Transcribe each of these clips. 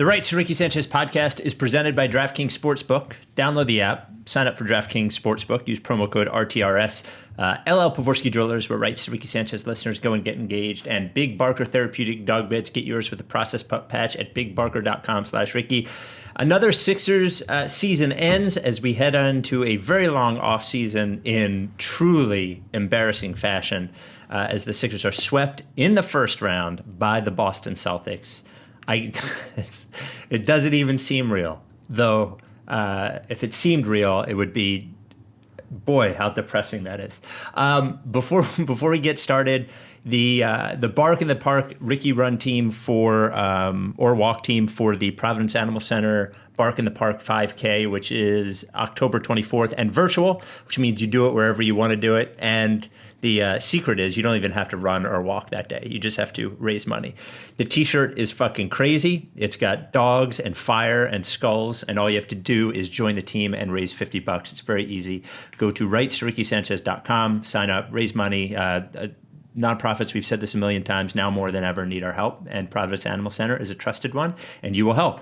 The Right to Ricky Sanchez podcast is presented by DraftKings Sportsbook. Download the app, sign up for DraftKings Sportsbook, use promo code RTRS. LL Pavorsky Drillers, where Right to Ricky Sanchez listeners go and get engaged. And Big Barker Therapeutic Dog Beds. Get yours with a processed pup patch at bigbarker.com/Ricky. Another Sixers season ends as we head on to a very long offseason in truly embarrassing fashion as the Sixers are swept in the first round by the Boston Celtics. It doesn't even seem real, though. If it seemed real, it would be, boy, how depressing that is. Before we get started, the Bark in the Park Ricky Run team or walk team for the Providence Animal Center Bark in the Park 5K, which is October 24th, and virtual, which means you do it wherever you want to do it. And the secret is you don't even have to run or walk that day. You just have to raise money. The t-shirt is fucking crazy. It's got dogs and fire and skulls, and all you have to do is join the team and raise $50. It's very easy. Go to rightstorickysanchez.com, sign up, raise money. Nonprofits, we've said this a million times, now more than ever need our help, and Providence Animal Center is a trusted one, and you will help.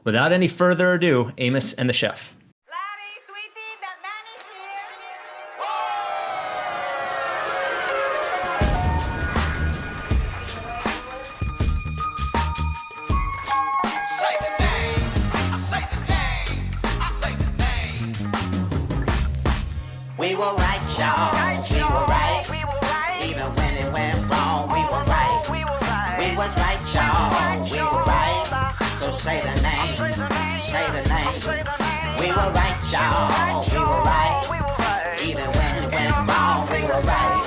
Without any further ado, Amos and the Chef. We were right, y'all. We were right. Even when it went wrong, we were right. We was right, y'all. We were right. So say the name. Say the name. We were right, y'all. We were right. Even when it went wrong, we were right.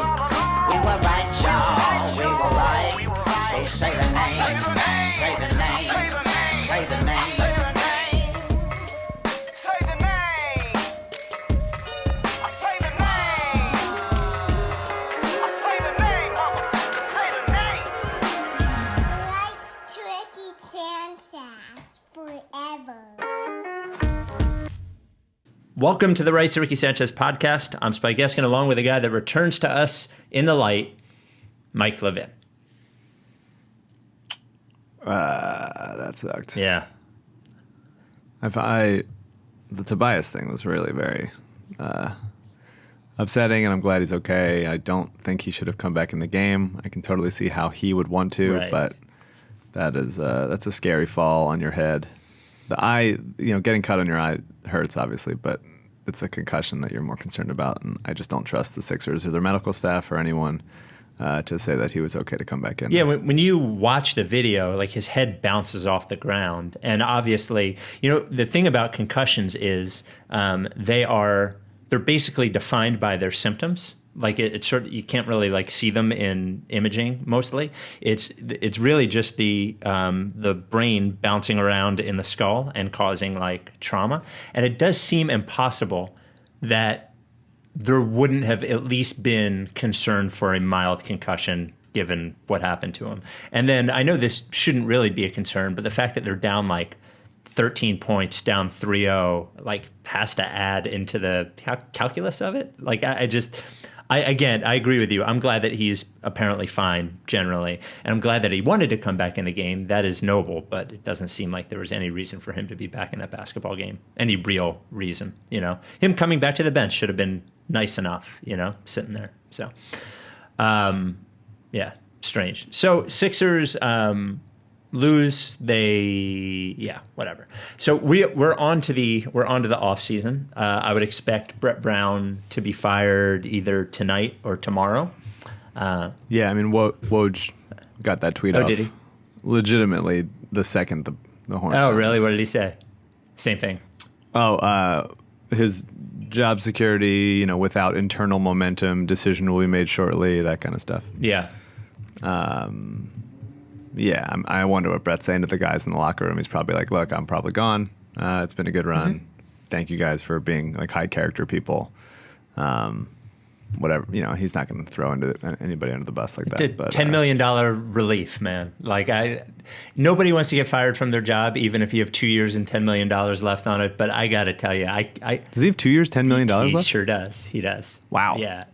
We were right, y'all. We were right. So say the name. Say the name. Say the name. Welcome to the Right to Ricky Sanchez podcast. I'm Spike Eskin, along with a guy that returns to us in the light, Mike Levin. That sucked. Yeah. The Tobias thing was really very upsetting, and I'm glad he's okay. I don't think he should have come back in the game. I can totally see how he would want to, right. But that's a scary fall on your head. The eye, getting cut on your eye hurts, obviously, but it's the concussion that you're more concerned about. And I just don't trust the Sixers or their medical staff or anyone to say that he was okay to come back in. Yeah, when you watch the video, like his head bounces off the ground. And obviously, the thing about concussions is they're basically defined by their symptoms. Like it's sort of, you can't really like see them in imaging mostly. It's really just the brain bouncing around in the skull and causing like trauma. And it does seem impossible that there wouldn't have at least been concern for a mild concussion given what happened to him. And then I know this shouldn't really be a concern, but the fact that they're down like 13 points, down 3-0, like has to add into the calculus of it. Like I agree with you. I'm glad that he's apparently fine generally, and I'm glad that he wanted to come back in the game. That is noble, but it doesn't seem like there was any reason for him to be back in that basketball game. Any real reason, Him coming back to the bench should have been nice enough, sitting there. So, yeah, strange. So Sixers lose. Whatever. So we're on to the off season. I would expect Brett Brown to be fired either tonight or tomorrow. Yeah, I mean, Woj got that tweet off. Did he? Legitimately, the second the Hornets. Oh, really? What did he say? Same thing. His job security, without internal momentum, decision will be made shortly, that kind of stuff. Yeah. Yeah, I wonder what Brett's saying to the guys in the locker room. He's probably like, look, I'm probably gone. It's been a good run. Mm-hmm. Thank you guys for being like high character people. Whatever, he's not going to throw anybody under the bus like that. But $10 million relief, man. Like nobody wants to get fired from their job, even if you have 2 years and $10 million left on it. But I got to tell you, does he have 2 years, $10 million left? He sure does. He does. Wow. Yeah.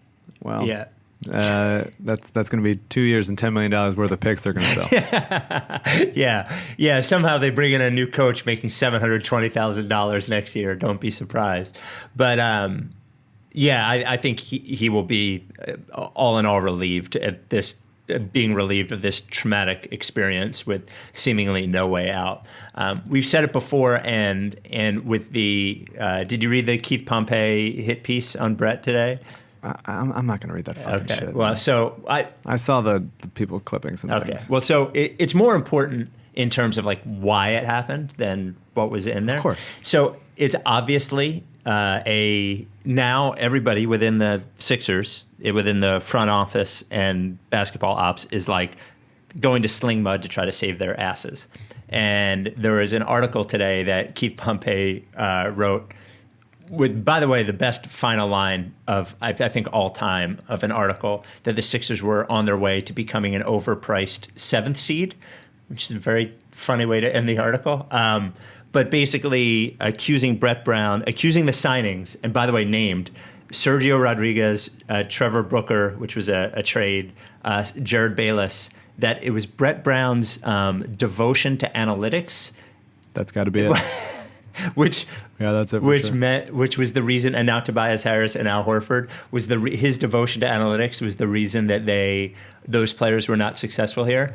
Well. Yeah. That's going to be 2 years and $10 million worth of picks they're going to sell. Yeah. Somehow they bring in a new coach making $720,000 next year. Don't be surprised. But I think he will be all in all relieved at this. Being relieved of this traumatic experience with seemingly no way out. We've said it before, and with the did you read the Keith Pompey hit piece on Brett today? I'm not going to read that fucking shit. Well, so I saw the people clipping some things. Well, so it's more important in terms of like why it happened than what was in there. Of course. So it's obviously now everybody within the Sixers, within the front office and basketball ops is like going to sling mud to try to save their asses. And there was an article today that Keith Pompey wrote with, by the way, the best final line of, I think, all time of an article, that the Sixers were on their way to becoming an overpriced 7th seed, which is a very funny way to end the article. But basically accusing Brett Brown, accusing the signings, and by the way, named Sergio Rodriguez, Trevor Booker, which was a trade, Jared Bayless, that it was Brett Brown's devotion to analytics. That's got to be it. That's it. Which was the reason, and now Tobias Harris and Al Horford was his devotion to analytics was the reason that those players were not successful here.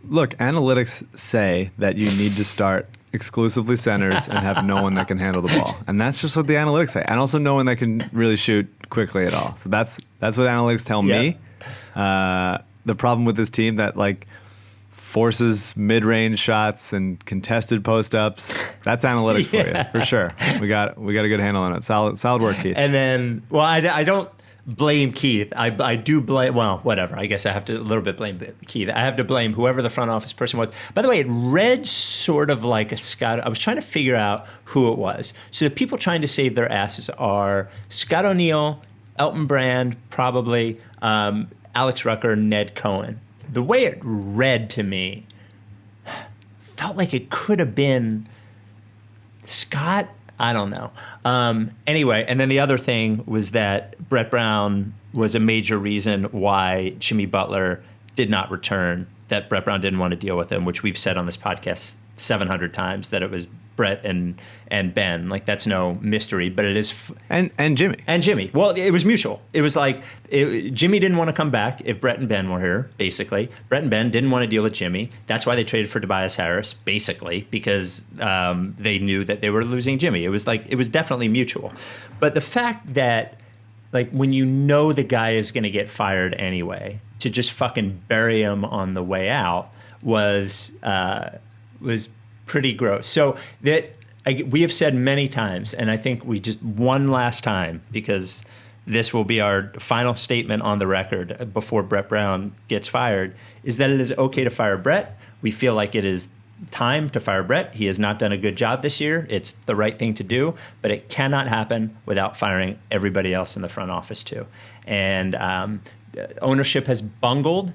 Look, analytics say that you need to start exclusively centers and have no one that can handle the ball. And that's just what the analytics say. And also no one that can really shoot quickly at all. So that's what analytics tell me. The problem with this team that like forces mid-range shots and contested post-ups, that's analytics for you, for sure. We got a good handle on it. Solid work, Keith. And then, well, I don't blame Keith. I do blame, well, whatever. I guess I have to a little bit blame Keith. I have to blame whoever the front office person was. By the way, it read sort of like a Scott. I was trying to figure out who it was. So the people trying to save their asses are Scott O'Neil, Elton Brand, probably Alex Rucker, Ned Cohen. The way it read to me felt like it could have been Scott. I don't know. Anyway, and then the other thing was that Brett Brown was a major reason why Jimmy Butler did not return, that Brett Brown didn't want to deal with him, which we've said on this podcast 700 times, that it was Brett and Ben. Like, that's no mystery, but it is. And Jimmy. And Jimmy. Well, it was mutual. It was like Jimmy didn't want to come back if Brett and Ben were here, basically. Brett and Ben didn't want to deal with Jimmy. That's why they traded for Tobias Harris, basically, because they knew that they were losing Jimmy. It was definitely mutual. But the fact that, like, when you know the guy is going to get fired anyway, to just fucking bury him on the way out was pretty gross. So that we have said many times, and I think we just one last time, because this will be our final statement on the record before Brett Brown gets fired, is that it is okay to fire Brett. We feel like it is time to fire Brett. He has not done a good job this year. It's the right thing to do, but it cannot happen without firing everybody else in the front office too. And ownership has bungled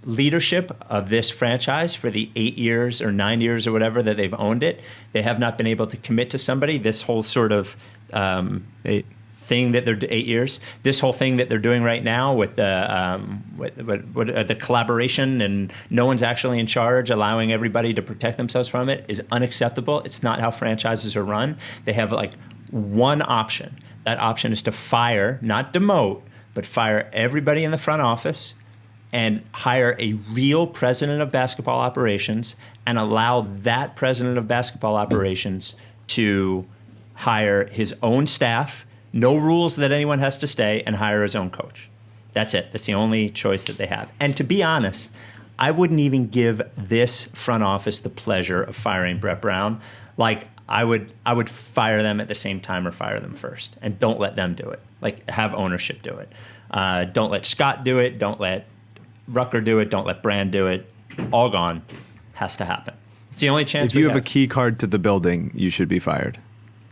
leadership of this franchise for the 8 years or 9 years or whatever that they've owned it. They have not been able to commit to somebody. This whole sort of thing that they're 8 years. This whole thing that they're doing right now with the collaboration and no one's actually in charge, allowing everybody to protect themselves from it, is unacceptable. It's not how franchises are run. They have like one option. That option is to fire, not demote, but fire everybody in the front office and hire a real president of basketball operations and allow that president of basketball operations to hire his own staff, no rules that anyone has to stay, and hire his own coach. That's it. That's the only choice that they have. And to be honest, I wouldn't even give this front office the pleasure of firing Brett Brown. Like, I would fire them at the same time or fire them first. And don't let them do it. Like, have ownership do it. Don't let Scott do it. Don't let Rucker do it. Don't let Brand do it. All gone. Has to happen. It's the only chance. If you have a key card to the building, you should be fired.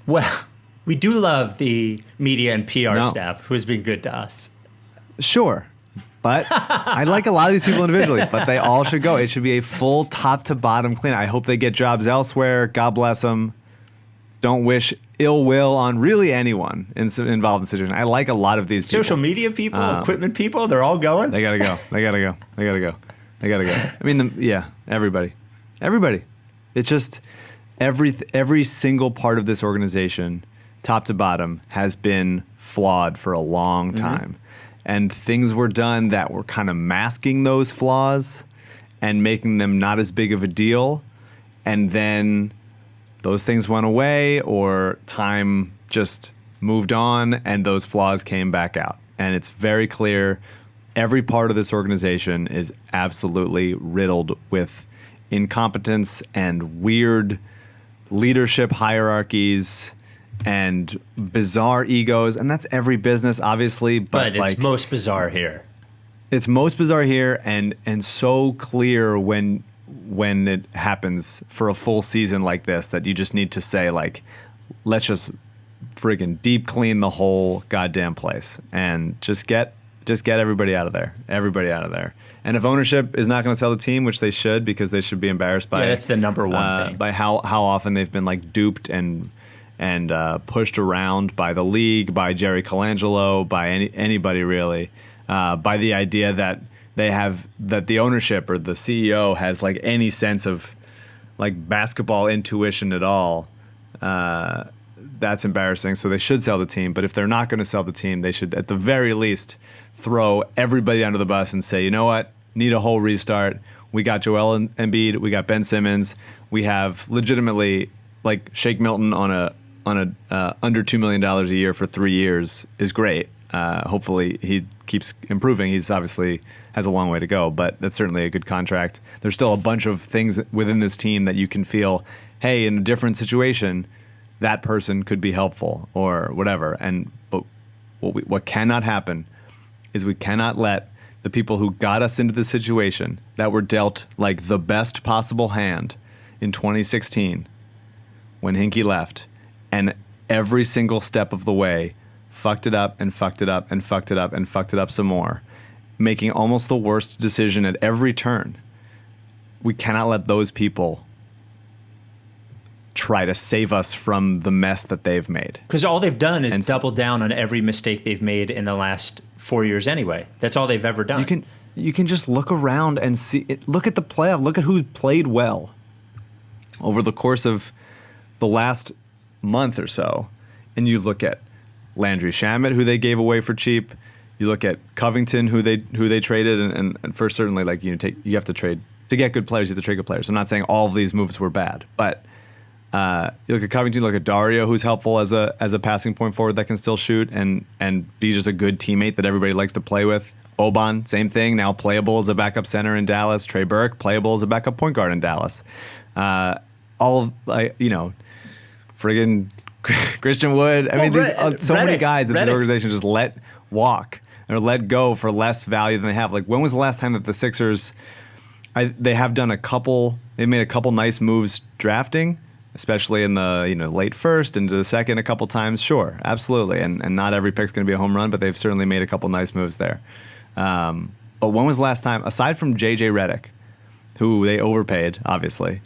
Well, we do love the media and PR staff who has been good to us. Sure. But I like a lot of these people individually, but they all should go. It should be a full top to bottom clean. I hope they get jobs elsewhere. God bless them. don't wish ill will on really anyone involved in the situation. I like a lot of these Social people. media people, equipment people, they're all going. They gotta go. They gotta go. They gotta go. They gotta go. I mean, everybody. It's just every single part of this organization, top to bottom, has been flawed for a long time. And things were done that were kind of masking those flaws and making them not as big of a deal. And then those things went away, or time just moved on and those flaws came back out. And it's very clear every part of this organization is absolutely riddled with incompetence and weird leadership hierarchies and bizarre egos. And that's every business, obviously. But it's most bizarre here. It's most bizarre here and so clear when it happens for a full season like this that you just need to say, like, let's just friggin' deep clean the whole goddamn place and just get everybody out of there. Everybody out of there. And if ownership is not going to sell the team, which they should, because they should be embarrassed by that's the number one thing. By how often they've been like duped and pushed around by the league, by Jerry Colangelo, by anybody really, by the idea that that the ownership or the CEO has like any sense of like basketball intuition at all. That's embarrassing. So they should sell the team. But if they're not going to sell the team, they should at the very least throw everybody under the bus and say, you know what? Need a whole restart. We got Joel Embiid. We got Ben Simmons. We have legitimately like Shake Milton on a under $2 million a year for 3 years is great. Hopefully he keeps improving. He's obviously has a long way to go, but that's certainly a good contract. There's still a bunch of things within this team that you can feel, hey, in a different situation, that person could be helpful or whatever. But what cannot happen is we cannot let the people who got us into the situation that were dealt like the best possible hand in 2016 when Hinkie left, and every single step of the way fucked it up and fucked it up and fucked it up and fucked it up some more, making almost the worst decision at every turn. We cannot let those people try to save us from the mess that they've made. Because all they've done is double down on every mistake they've made in the last 4 years anyway. That's all they've ever done. You can just look around and see it. Look at the playoff. Look at who played well over the course of the last month or so. And you look at Landry Shamet, who they gave away for cheap. You look at Covington, who they traded, and for certainly, like, you have to trade to get good players. You have to trade good players. I'm not saying all of these moves were bad, but you look at Covington, you look at Dario, who's helpful as a passing point forward that can still shoot and be just a good teammate that everybody likes to play with. Boban, same thing, now playable as a backup center in Dallas. Trey Burke, playable as a backup point guard in Dallas. Friggin' Christian Wood. I mean, there's so many guys that this organization just let walk or let go for less value than they have. Like, when was the last time that the Sixers? They have done they made a couple nice moves drafting, especially in the late first into the second a couple times. Sure, absolutely, and not every pick's going to be a home run, but they've certainly made a couple nice moves there. But when was the last time, aside from J.J. Redick, who they overpaid, obviously,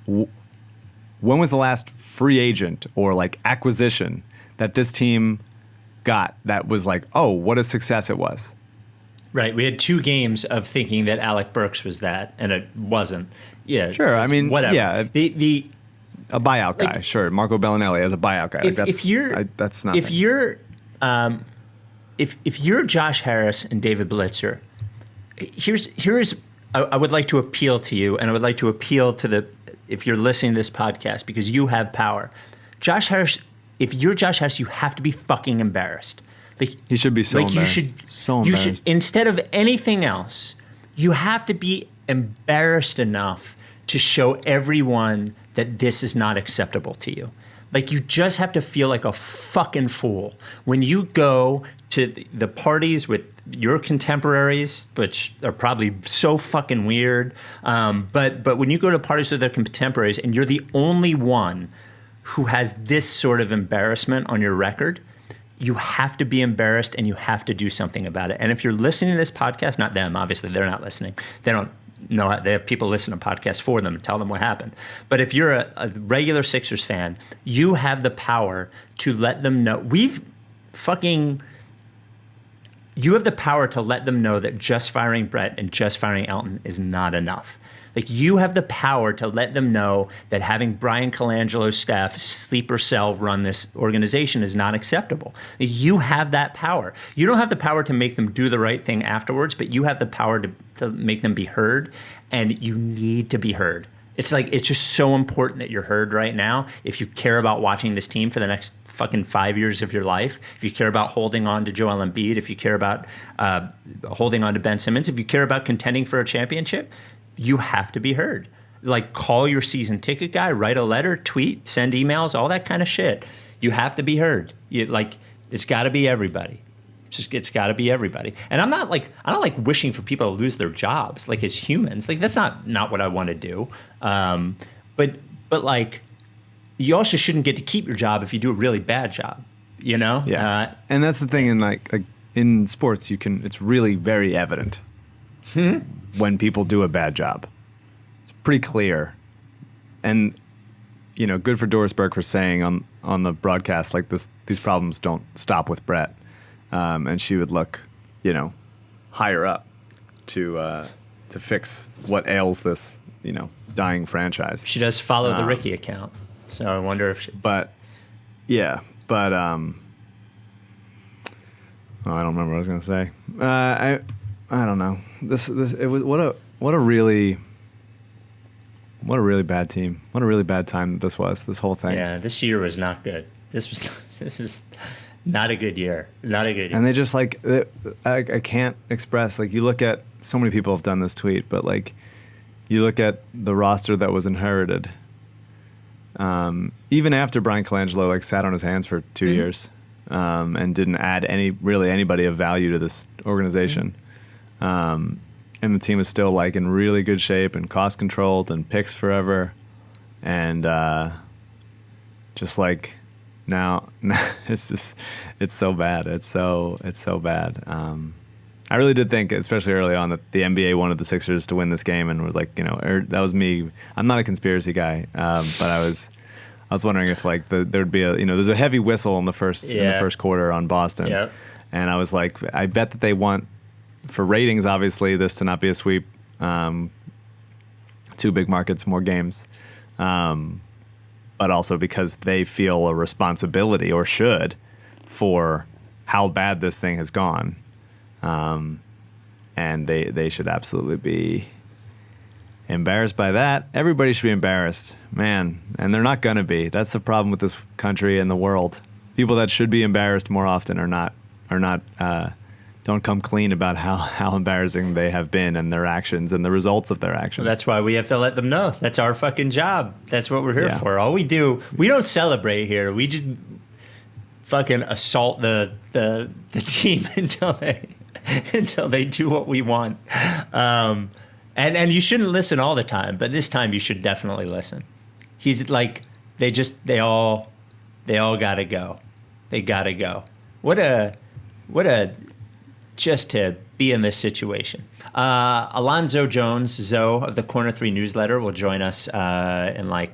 when was the last free agent or like acquisition that this team got that was like, oh, what a success it was? Right. We had 2 games of thinking that Alec Burks was that, and it wasn't. Yeah. Sure. I mean, whatever. Yeah. A buyout guy. Sure. Marco Bellinelli as a buyout guy. If you're Josh Harris and David Blitzer, here's I would like to appeal to you, and I would like to appeal to if you're listening to this podcast, because you have power. Josh Harris, if you're Josh Harris, you have to be fucking embarrassed. Like, he should be so embarrassed. You should, instead of anything else, you have to be embarrassed enough to show everyone that this is not acceptable to you. Like, you just have to feel like a fucking fool when you go to the parties with your contemporaries, which are probably so fucking weird. But when you go to parties with their contemporaries and you're the only one who has this sort of embarrassment on your record, you have to be embarrassed and you have to do something about it. And if you're listening to this podcast, not them, obviously they're not listening. They don't know, they have people listen to podcasts for them and tell them what happened. But if you're a regular Sixers fan, you have the power to let them know. You have the power to let them know that just firing Brett and just firing Elton is not enough. Like, you have the power to let them know that having Brian Colangelo's staff sleeper cell run this organization is not acceptable. You have that power. You don't have the power to make them do the right thing afterwards, but you have the power to make them be heard, and you need to be heard. It's just so important that you're heard right now if you care about watching this team for the next fucking 5 years of your life, if you care about holding on to Joel Embiid, if you care about holding on to Ben Simmons, if you care about contending for a championship, you have to be heard. Like, call your season ticket guy, write a letter, tweet, send emails, all that kind of shit. You have to be heard. It's got to be everybody. It's got to be everybody. And I don't like wishing for people to lose their jobs. Like, as humans, like, that's not what I want to do. But like, you also shouldn't get to keep your job if you do a really bad job. You know? Yeah. And that's the thing in sports, it's really very evident when people do a bad job. It's pretty clear. And, good for Doris Burke for saying on the broadcast, like, these problems don't stop with Brett. And she would look, higher up to fix what ails this, dying franchise. She does follow the Ricky account. So I wonder if I don't remember what I was going to say. I don't know. It was what a really bad team. What a really bad time this whole thing. Yeah, this year was not good. This was not a good year. Not a good year. And they just I can't express, like, you look at, so many people have done this tweet, but like, you look at the roster that was inherited. Even after Brian Colangelo sat on his hands for 2 years and didn't add anybody of value to this organization, and the team is still in really good shape and cost controlled and picks forever, and now it's so bad. It's so bad. I really did think, especially early on, that the NBA wanted the Sixers to win this game, and was that was me. I'm not a conspiracy guy, but I was wondering if there'd be there's a heavy whistle in the first quarter on Boston, yep. And I was like, I bet that they want, for ratings, obviously, this to not be a sweep. 2 big markets, more games, but also because they feel a responsibility, or should, for how bad this thing has gone. And they should absolutely be embarrassed by that. Everybody should be embarrassed, man. And they're not gonna be. That's the problem with this country and the world. People that should be embarrassed more often are not. Don't come clean about how embarrassing they have been, and their actions and the results of their actions. Well, that's why we have to let them know. That's our fucking job. That's what we're here for. All we do, we don't celebrate here. We just fucking assault the team until they do what we want. And you shouldn't listen all the time, but this time you should definitely listen. He's like, they all gotta go. They gotta go. What a just to be in this situation. Alonzo Jones, Zoe of the Corner 3 newsletter, will join us in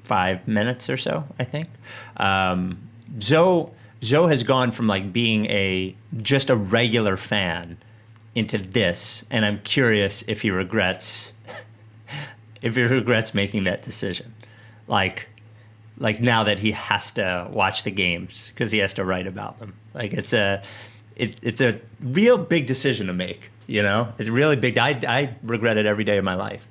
5 minutes or so, I think. Zoe has gone from being just a regular fan into this, and I'm curious if he regrets making that decision. Like now that he has to watch the games because he has to write about them. It's a real big decision to make, It's really big. I regret it every day of my life.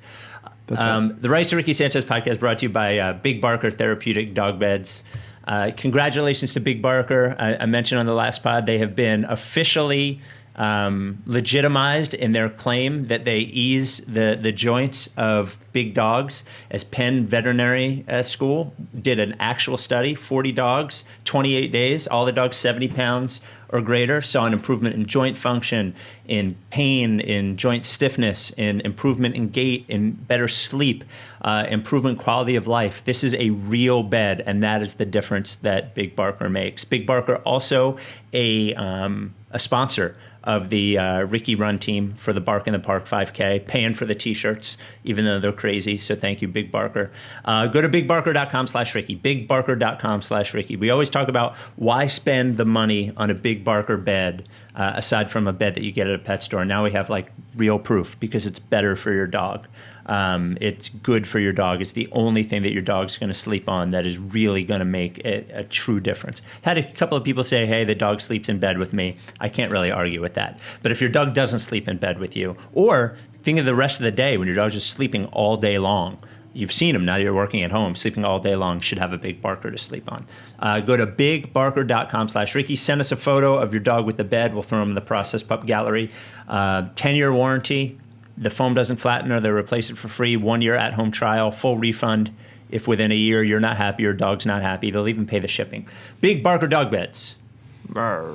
That's right. The Rice to Ricky Sanchez podcast brought to you by Big Barker Therapeutic Dog Beds. Congratulations to Big Barker. I mentioned on the last pod, they have been officially legitimized in their claim that they ease the joints of big dogs, as Penn Veterinary School did an actual study. 40 dogs, 28 days, all the dogs 70 pounds or greater saw an improvement in joint function, in pain, in joint stiffness, in improvement in gait, in better sleep, improvement quality of life. This is a real bed, and that is the difference that Big Barker makes. Big Barker also a a sponsor of the Ricky Run team for the Bark in the Park 5K, paying for the T-shirts, even though they're crazy. So thank you, Big Barker. Go to bigbarker.com/Ricky, bigbarker.com/Ricky. We always talk about why spend the money on a Big Barker bed aside from a bed that you get at a pet store. Now we have like real proof because it's better for your dog. It's good for your dog. It's the only thing that your dog's going to sleep on that is really going to make a true difference. Had a couple of people say, hey, the dog sleeps in bed with me. I can't really argue with that. But if your dog doesn't sleep in bed with you, or think of the rest of the day when your dog's just sleeping all day long, you've seen them now that you're working at home, sleeping all day long, should have a Big Barker to sleep on. Go to bigbarker.com/Ricky. Send us a photo of your dog with the bed. We'll throw them in the Process Pup Gallery. 10-year warranty. The foam doesn't flatten or they'll replace it for free. 1 year at-home trial, full refund. If within a year you're not happy, your dog's not happy, they'll even pay the shipping. Big Barker dog beds. That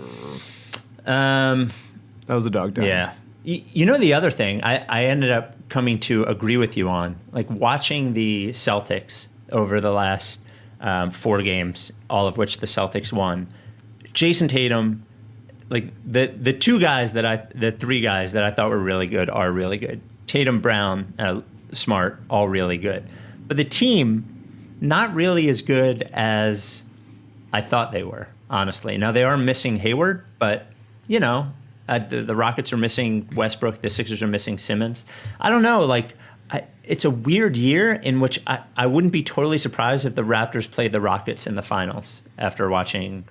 was a dog down. Yeah. You know the other thing I ended up coming to agree with you on, like watching the Celtics over the last 4 games, all of which the Celtics won. Jason Tatum, like the 3 guys that I thought were really good are really good. Tatum, Brown, Smart, all really good. But the team, not really as good as I thought they were, honestly. Now they are missing Hayward, but the Rockets are missing Westbrook. The Sixers are missing Simmons. I don't know. Like, it's a weird year in which I wouldn't be totally surprised if the Raptors played the Rockets in the finals after watching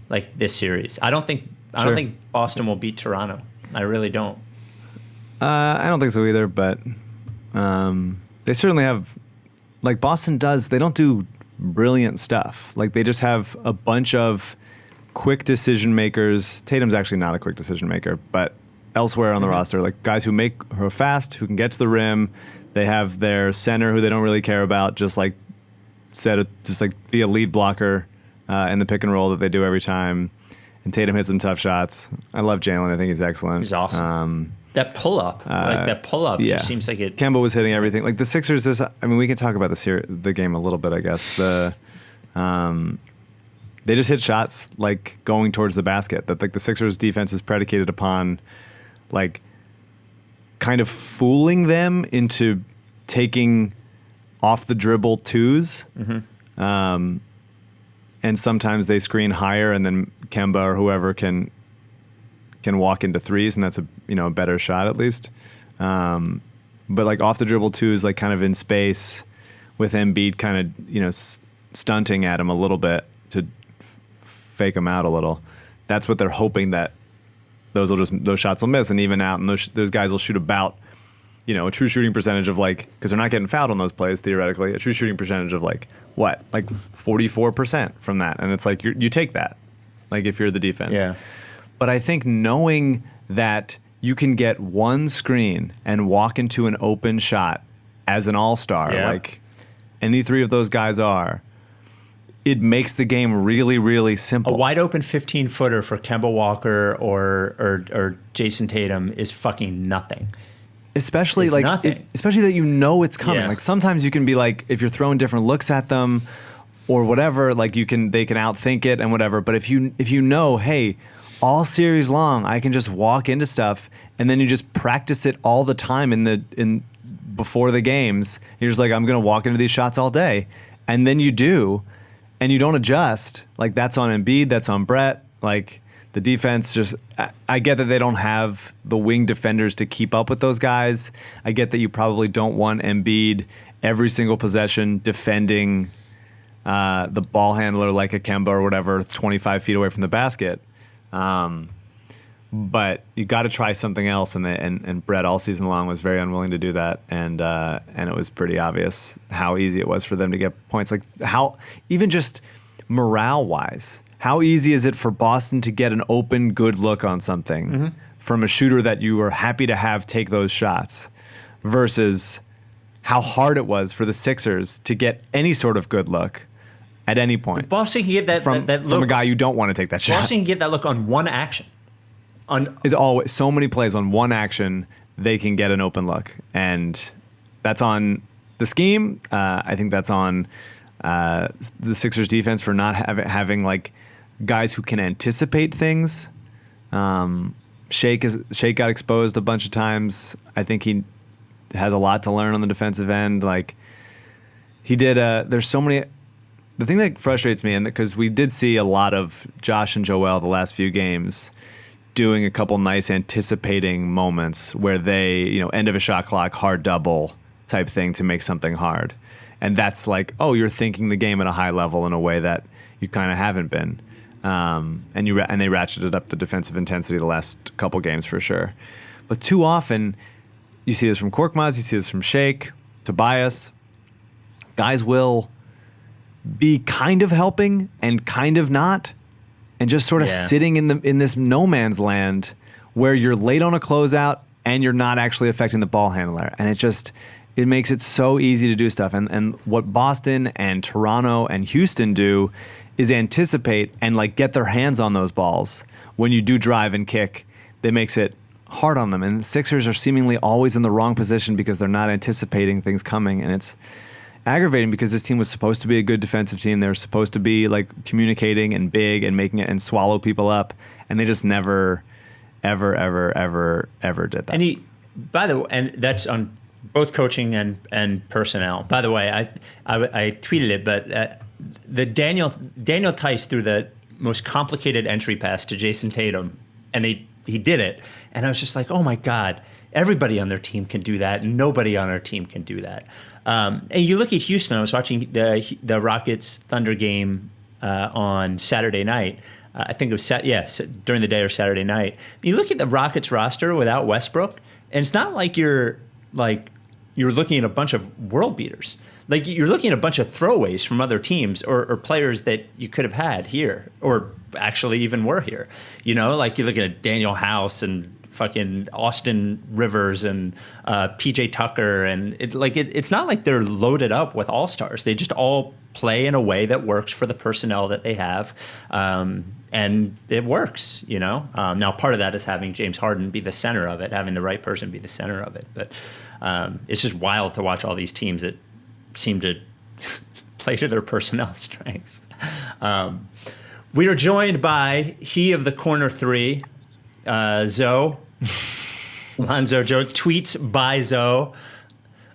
like this series. I don't think Boston will beat Toronto. I really don't. I don't think so either. But they certainly have, like Boston does. They don't do brilliant stuff. Like they just have a bunch of quick decision makers. Tatum's actually not a quick decision maker, but elsewhere on the roster, like guys who are fast, who can get to the rim. They have their center who they don't really care about, just like be a lead blocker in the pick and roll that they do every time. And Tatum hits some tough shots. I love Jalen. I think he's excellent. He's awesome. That pull up, just seems like it. Kemba was hitting everything. Like the Sixers, we can talk about the game a little bit, I guess. They just hit shots like going towards the basket. That like the Sixers defense is predicated upon like kind of fooling them into taking off the dribble twos. Mm-hmm. And sometimes they screen higher and then Kemba or whoever can walk into threes, and that's a better shot at least. But like off the dribble twos, like kind of in space with Embiid kind of stunting at him a little bit to fake them out a little. That's what they're hoping that those shots will miss and even out, and those guys will shoot about a true shooting percentage of like, because they're not getting fouled on those plays theoretically, a true shooting percentage of like 44% from that, and it's like you take that, like if you're the defense. Yeah. But I think knowing that you can get one screen and walk into an open shot as an all-star, like any 3 of those guys are, it makes the game really, really simple. A wide open 15-footer for Kemba Walker or Jason Tatum is fucking nothing. Especially it's like, especially that it's coming. Yeah. Like sometimes you can be like, if you're throwing different looks at them or whatever, like they can outthink it and whatever. But if you know, hey, all series long, I can just walk into stuff, and then you just practice it all the time before the games. You're just like, I'm gonna walk into these shots all day, and then you do. And you don't adjust. Like that's on Embiid, that's on Brett. Like the defense I get that they don't have the wing defenders to keep up with those guys. I get that you probably don't want Embiid every single possession defending the ball handler like a Kemba or whatever, 25 feet away from the basket. But you got to try something else, and Brett all season long was very unwilling to do that, and it was pretty obvious how easy it was for them to get points. Like how, even just morale wise, how easy is it for Boston to get an open good look on something from a shooter that you were happy to have take those shots, versus how hard it was for the Sixers to get any sort of good look at any point. Boston can get that look from a guy you don't want to take that shot. Boston can get that look on one action. It's always so many plays on one action they can get an open look, and that's on the scheme. I think that's on the Sixers defense for not having like guys who can anticipate things Shake got exposed a bunch of times. I think he has a lot to learn on the defensive end. Like he did. There's so many. The thing that frustrates me, and because we did see a lot of Josh and Joel the last few games doing a couple nice anticipating moments where they, end of a shot clock, hard double type thing to make something hard. And that's like, oh, you're thinking the game at a high level in a way that you kind of haven't been. And they ratcheted up the defensive intensity the last couple games for sure. But too often, you see this from Korkmaz, you see this from Shake, Tobias. Guys will be kind of helping and kind of not, and just sort of sitting in this no man's land where you're late on a closeout and you're not actually affecting the ball handler. And it makes it so easy to do stuff. And what Boston and Toronto and Houston do is anticipate and like get their hands on those balls when you do drive and kick. That makes it hard on them. And the Sixers are seemingly always in the wrong position because they're not anticipating things coming. And it's aggravating because this team was supposed to be a good defensive team. They were supposed to be like communicating and big and making it and swallow people up. And they just never, ever, ever, ever, ever did that. And and that's on both coaching and personnel. By the way, I tweeted it, but the Daniel Tice threw the most complicated entry pass to Jason Tatum, and he did it, and I was just like, oh my God, everybody on their team can do that, and nobody on our team can do that. And you look at Houston. I was watching the Rockets Thunder game on Saturday night. I think it was during the day or Saturday night. You look at the Rockets roster without Westbrook, and it's not like you're looking at a bunch of world beaters. Like you're looking at a bunch of throwaways from other teams or players that you could have had here or actually even were here. Like you're looking at Daniel House and fucking Austin Rivers and PJ Tucker. And it's not like they're loaded up with all-stars. They just all play in a way that works for the personnel that they have. And it works, Now, part of that is having James Harden be the center of it, having the right person be the center of it. But it's just wild to watch all these teams that seem to play to their personnel strengths. We are joined by he of the corner three, Zoe. Alonzo Jones, tweets by Zoe.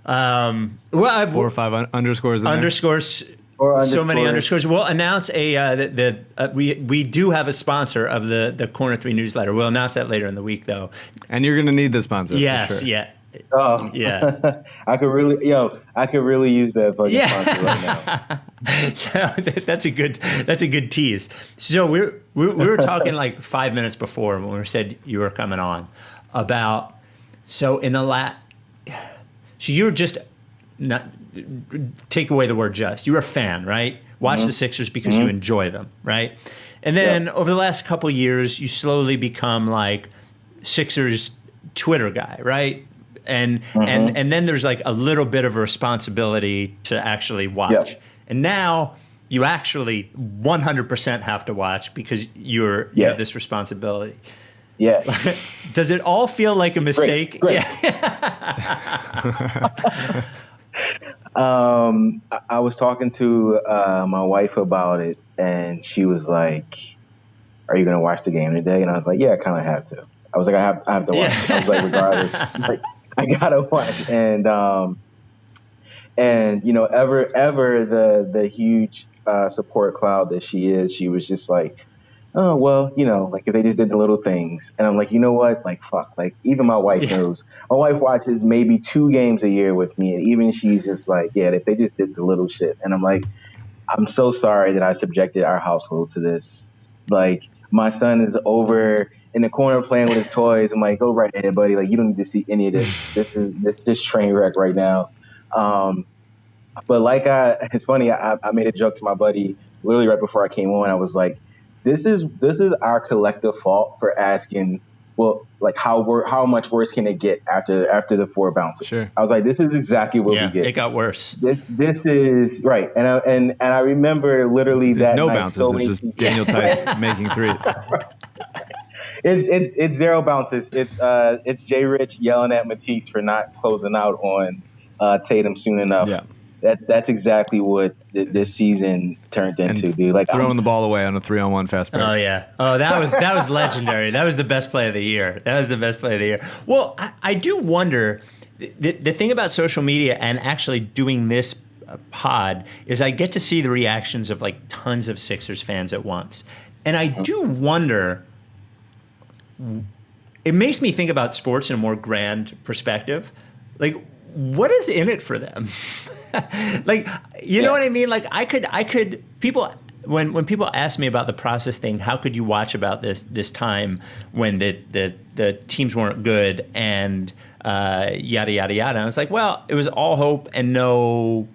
4 or 5 underscores in underscores. So many underscores. We'll announce we do have a sponsor of the Corner 3 newsletter. We'll announce that later in the week, though. And you're going to need the sponsor. Yes, for sure. yeah. Oh yeah. I could really use that fucking sponsor right now. So that's a good tease. So we were talking like 5 minutes before when we said you were coming on about so you're just not take away the word just. You're a fan, right? Watch the Sixers because you enjoy them, right? And then over the last couple of years, you slowly become like Sixers Twitter guy, right? And then there's like a little bit of a responsibility to actually watch. Yep. And now you actually 100% have to watch because you have this responsibility. Yeah. Does it all feel like a mistake? Great. Yeah. I was talking to my wife about it, and she was like, "Are you going to watch the game today?" And I was like, "Yeah, I kind of have to." I was like, "I have to watch." Yeah. I was like, "Regardless, like, I gotta watch." And ever the huge support cloud that she is, she was just like, "Oh, well, like if they just did the little things." And I'm like, you know what? Like, fuck. Like, even my wife knows. My wife watches maybe 2 games a year with me. And even she's just like, yeah, if they just did the little shit. And I'm like, I'm so sorry that I subjected our household to this. Like, my son is over in the corner playing with his toys. I'm like, go right ahead, buddy. Like, you don't need to see any of this. This is just train wreck right now. But like, it's funny. I made a joke to my buddy literally right before I came on. I was like, This is our collective fault for asking, well, like how much worse can it get after the 4 bounces? Sure. I was like, this is exactly what we get. It got worse. This is right, and I remember literally it's that no night, bounces. so it's just Daniel Tice making threes. It's 0 bounces. It's Jay Rich yelling at Matisse for not closing out on Tatum soon enough. Yeah. That's exactly what this season turned into, dude. Like throwing the ball away on a 3-on-1 fast break. Oh yeah. Oh, that was legendary. That was the best play of the year. Well, I do wonder. The thing about social media and actually doing this pod is I get to see the reactions of like tons of Sixers fans at once, and I do wonder. It makes me think about sports in a more grand perspective. Like, what is in it for them? Like, you know what I mean? Like, I could people when people ask me about the process thing, how could you watch about this time when the teams weren't good and yada yada yada? And I was like, well, it was all hope and no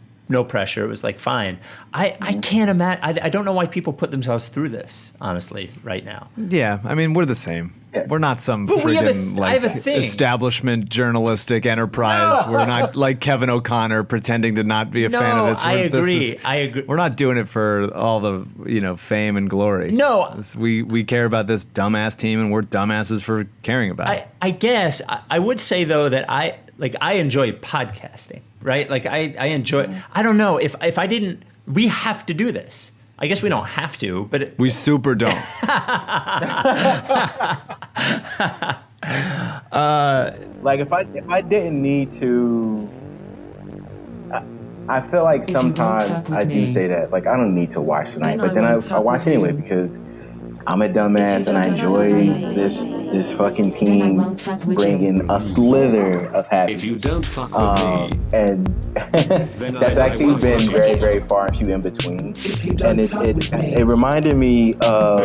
pressure. It was like fine. I can't imagine. I don't know why people put themselves through this, honestly, right now. Yeah, I mean, we're the same. Yeah. We're not some But we have friggin' I have a like thing. establishment journalistic enterprise. No. We're not like Kevin O'Connor pretending to not be a fan of this. I agree. I agree. We're not doing it for all the fame and glory. No. We care about this dumbass team, and we're dumbasses for caring about it. I guess I would say though that I enjoy podcasting, right? Like I enjoy. I don't know if I didn't. We have to do this. I guess we don't have to, but We super don't. Like if I didn't need to, I feel like sometimes I do say that. Like I don't need to watch tonight, but then I watch anyway because I'm a dumbass and I enjoy this fucking team bringing a slither of happiness. If you don't fuck with me, And that's actually been very, very far and few in between. And it reminded me of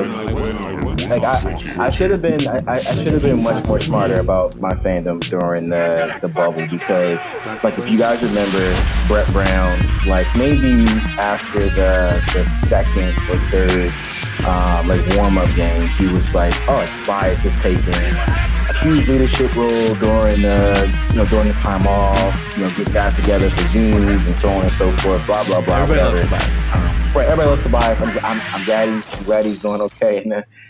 like I should have been much more smarter about my fandom during the bubble because like if you guys remember Brett Brown, like maybe after the second or third like warm-up game, he was like, oh, Tobias is taking a huge leadership role during the time off, get guys together for Zooms and so on and so forth, blah blah blah. Everybody loves Tobias. Right, everybody loves Tobias. I'm glad he's doing okay.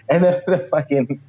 And the fucking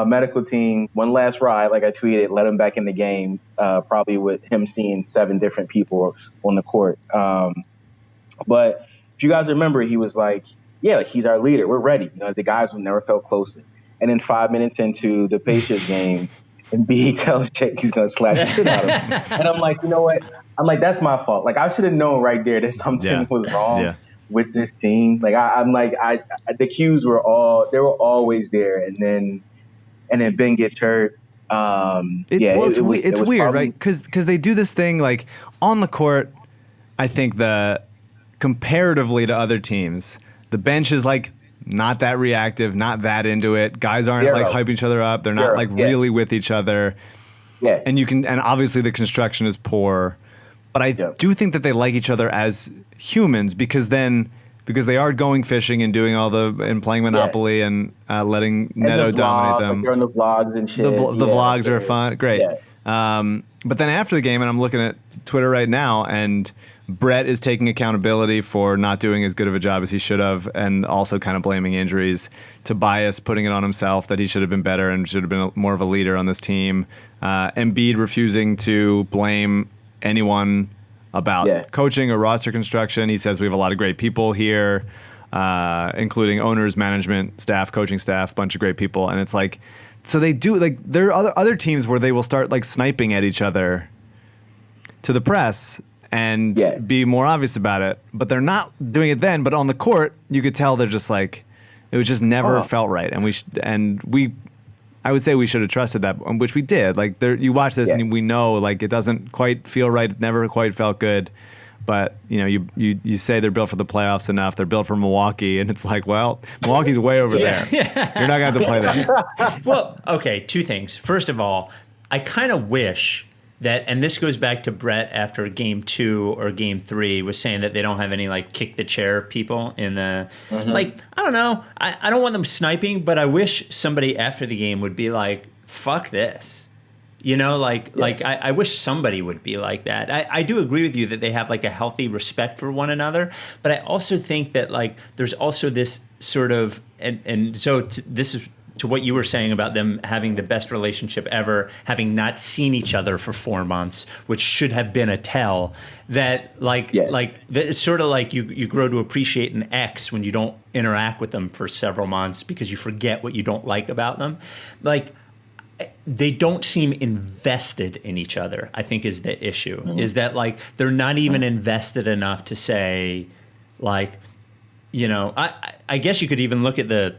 medical team, one last ride, like I tweeted, let him back in the game, probably with him seeing 7 different people on the court. But if you guys remember, he was like, yeah, like he's our leader. We're ready. The guys who never felt closer. And then 5 minutes into the Pacers game, and B tells Jake he's going to slash the shit out of him. And I'm like, you know what? I'm like, that's my fault. Like, I should have known right there that something was wrong with this team. Like, the cues were always there. And then Ben gets hurt. It's weird, probably, right? Because they do this thing like on the court. I think comparatively to other teams, the bench is like not that reactive, not that into it. Guys aren't like hyping each other up. They're not like really with each other. Yeah. And obviously the construction is poor, but I do think that they like each other as humans because they are going fishing and doing and playing Monopoly and letting Neto dominate them. They're on the vlogs and shit. The vlogs are fun. Great. Yeah. But then after the game, and I'm looking at Twitter right now, and Brett is taking accountability for not doing as good of a job as he should have, and also kind of blaming injuries. Tobias putting it on himself that he should have been better and should have been more of a leader on this team. Embiid refusing to blame anyone about coaching or roster construction. He says we have a lot of great people here, including owners, management, staff, coaching staff, bunch of great people. And it's like, so they do, like, there are other teams where they will start like sniping at each other to the press and be more obvious about it, but they're not doing it then. But on the court, you could tell they're just like, it was just never felt right. And I would say we should have trusted that, which we did. Like, you watch this and we know, like, it doesn't quite feel right. It never quite felt good. But, you say they're built for the playoffs enough. They're built for Milwaukee. And it's like, well, Milwaukee's way over there. You're not going to have to play them. Well, okay, 2 things. First of all, I kind of wish that, and this goes back to Brett after game 2 or game 3, was saying that they don't have any, like, kick the chair people in the, like, I don't know. I don't want them sniping, but I wish somebody after the game would be like, fuck this. I wish somebody would be like that. I do agree with you that they have, like, a healthy respect for one another, but I also think that, like, there's also this sort of, this is to what you were saying about them having the best relationship ever, having not seen each other for 4 months, which should have been a tell, that it's sort of like you grow to appreciate an ex when you don't interact with them for several months because you forget what you don't like about them. Like, they don't seem invested in each other, I think, is the issue. Is that, like, they're not even invested enough to say, like, you know, I guess you could even look at the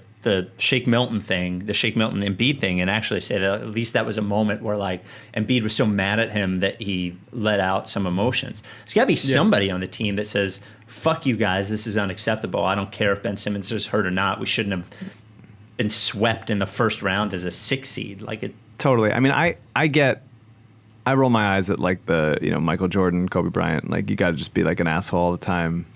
Shake Milton thing, the Shake Milton Embiid thing, and actually say that at least that was a moment where, like, Embiid was so mad at him that he let out some emotions. There's got to be somebody on the team that says, fuck you guys, this is unacceptable. I don't care if Ben Simmons is hurt or not. We shouldn't have been swept in the first round as a 6 seed. Like, it. Totally. I mean, I roll my eyes at, like, the, you know, Michael Jordan, Kobe Bryant. Like, you got to just be like an asshole all the time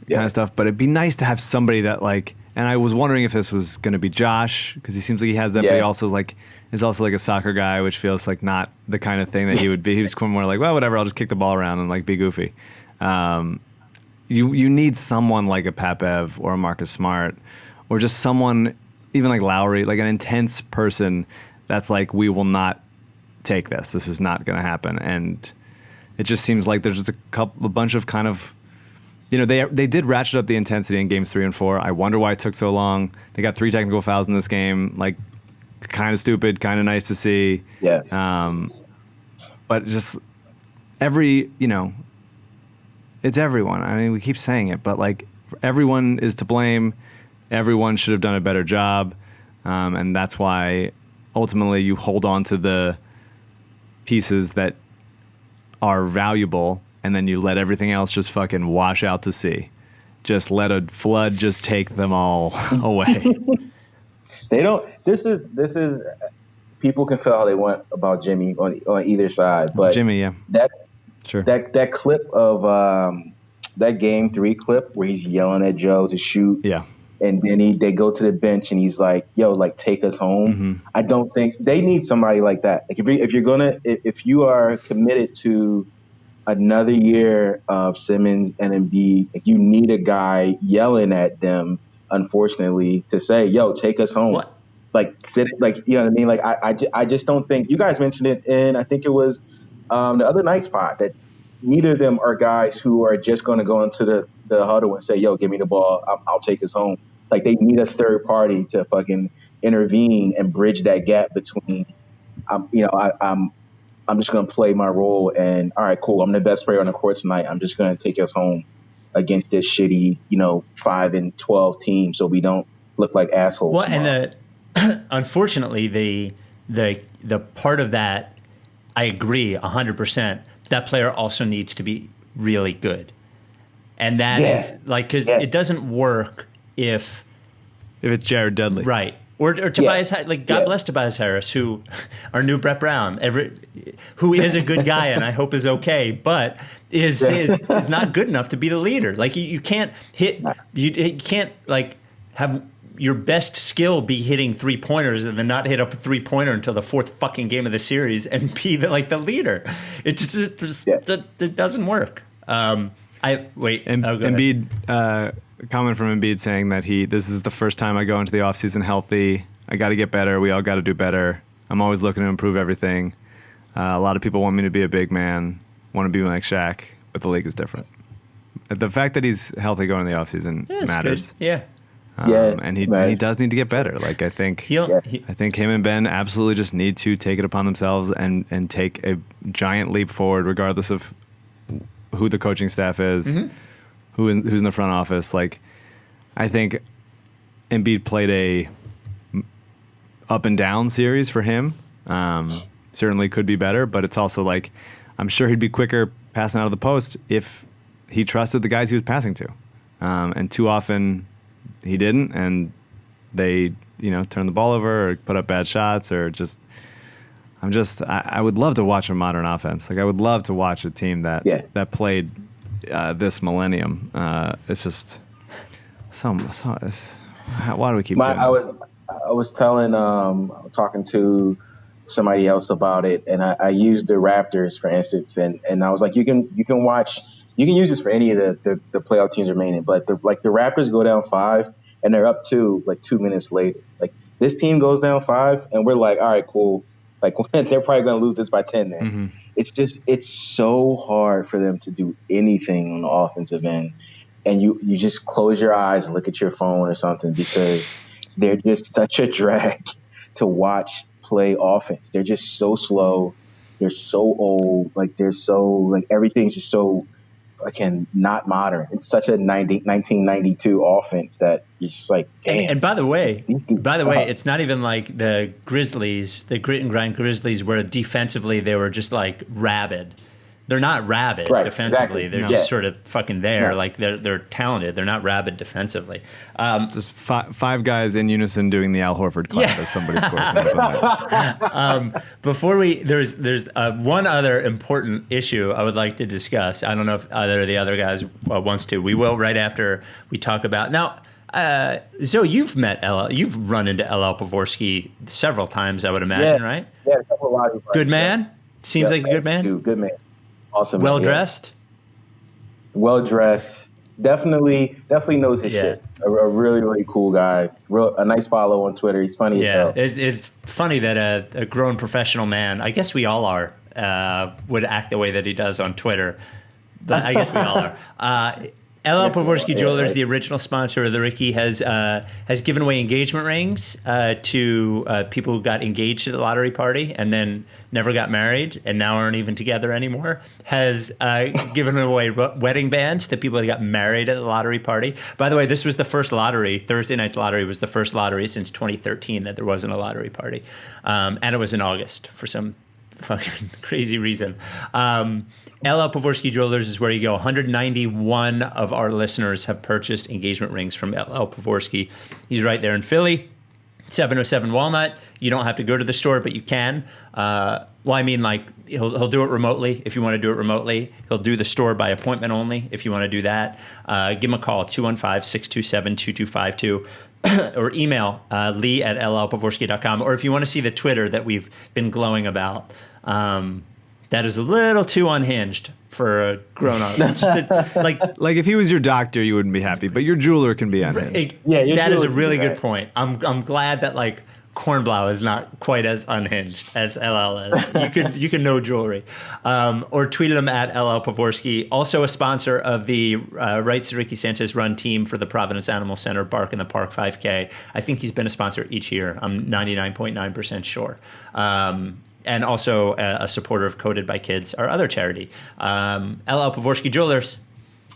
kind of stuff. But it'd be nice to have somebody that, like, and I was wondering if this was going to be Josh, because he seems like he has that, but he also is also like a soccer guy, which feels like not the kind of thing that he would be. He was more like, well, whatever, I'll just kick the ball around and, like, be goofy. You need someone like a Pat Bev or a Marcus Smart, or just someone, even like Lowry, like an intense person that's like, we will not take this. This is not going to happen. And it just seems like there's just a bunch of kind of, you know, they did ratchet up the intensity in games 3 and 4. I wonder why it took so long. They got 3 technical fouls in this game. Like, kind of stupid, kind of nice to see. Yeah. But just you know, it's everyone. I mean, we keep saying it, but, like, everyone is to blame. Everyone should have done a better job. And that's why ultimately you hold on to the pieces that are valuable, and then you let everything else just fucking wash out to sea. Just let a flood just take them all away. They don't. This is. People can feel how they want about Jimmy on either side, but Jimmy, yeah, that clip of that game 3 clip where he's yelling at Joe to shoot, and then they go to the bench and he's like, "Yo, like, take us home." Mm-hmm. I don't think they need somebody like that. Like, if you are committed to another year of Simmons and Embiid, like, you need a guy yelling at them, unfortunately, to say, "Yo, take us home." What? Like, sit, like, you know what I mean? Like, I just don't think, you guys mentioned it, and I think it was the other night's pod, that neither of them are guys who are just going to go into the huddle and say, "Yo, give me the ball, I'll take us home." Like, they need a third party to fucking intervene and bridge that gap between, I'm just going to play my role, and all right, cool, I'm the best player on the court tonight. I'm just going to take us home against this shitty, 5-12 team, so we don't look like assholes. Well, and unfortunately, the part of that, I agree 100%. That player also needs to be really good, and that is like, because it doesn't work if it's Jared Dudley, right? Or Tobias, like, God bless Tobias Harris, who, our new Brett Brown, who is a good guy and I hope is okay, but is not good enough to be the leader. Like, you can't you can't, like, have your best skill be hitting 3-pointers and then not hit up a 3-pointer until the 4th fucking game of the series and be the leader. It just it doesn't work. Embiid. Comment from Embiid saying that this is the first time I go into the offseason healthy. I got to get better. We all got to do better. I'm always looking to improve everything. A lot of people want me to be a big man, want to be like Shaq, but the league is different. The fact that he's healthy going into the offseason matters. Good. Yeah. And he does need to get better. Like, I think him and Ben absolutely just need to take it upon themselves and take a giant leap forward, regardless of who the coaching staff is. Mm-hmm. Who's in the front office. Like, I think Embiid played a up and down series for him. Certainly could be better, but it's also like, I'm sure he'd be quicker passing out of the post if he trusted the guys he was passing to. And too often he didn't, and they, turned the ball over or put up bad shots, or just, I would love to watch a modern offense. Like, I would love to watch a team that played this millennium. It's just why do we keep doing this? I was talking to somebody else about it, and I used the Raptors, for instance, and I was like, you can use this for any of the playoff teams remaining, but the Raptors go down 5 and they're up 2 like 2 minutes later. Like, this team goes down 5, and we're like, all right, cool. Like they're probably going to lose this by 10. Then it's so hard for them to do anything on the offensive end, and you just close your eyes and look at your phone or something because they're just such a drag to watch play offense. They're just so slow. They're so old. Like they're so like everything's just so again not modern. It's such a 1992 offense that you're just like, damn. And by the way, it's not even like the Grizzlies, the grit and grind Grizzlies, where defensively they were just like rabid. They're not rabid defensively. Exactly. They're No. just sort of fucking there. No. Like they're talented. They're not rabid defensively. Just five guys in unison doing the Al Horford clap as somebody scores. Before there's one other important issue I would like to discuss. I don't know if either of the other guys wants to. We will right after we talk about now. Zoe, you've met LL. You've run into LL Pavorsky several times, I would imagine, right? Yeah, a couple of lives. Good man. Seems like a good man. Dude, good man. Awesome. Well dressed. Well dressed. Definitely knows his shit. A really, really cool guy. A nice follow on Twitter. He's funny as hell. It's funny that a grown professional man, I guess we all are, would act the way that he does on Twitter. But I guess we all are. LL Pavorsky Jewelers, the original sponsor of the Ricky, has given away engagement rings to people who got engaged at the lottery party and then never got married and now aren't even together anymore. Has given away wedding bands to people that got married at the lottery party. By the way, this was the first lottery. Thursday night's lottery was the first lottery since 2013 that there wasn't a lottery party, and it was in August for some fucking crazy reason. LL Pavorsky Jewelers is where you go. 191 of our listeners have purchased engagement rings from LL Pavorsky. He's right there in Philly, 707 Walnut. You don't have to go to the store, but you can. Well, I mean, like, he'll do it remotely if you want to do it remotely. He'll do the store by appointment only if you want to do that. Give him a call, 215-627-2252. Or email lee@llpavorsky.com. Or if you want to see the Twitter that we've been glowing about, that is a little too unhinged for a grown-up. like if he was your doctor, you wouldn't be happy, but your jeweler can be unhinged. That is a really good point. I'm glad that like Kornblau is not quite as unhinged as LL is. You can know jewelry, or tweet him at LL Pavorsky. Also a sponsor of the Rights to Ricky Sanchez run team for the Providence Animal Center Bark in the Park 5K. I think he's been a sponsor each year. I'm 99.9% sure. And also a supporter of Coded by Kids, our other charity. LL Pavorsky Jewelers.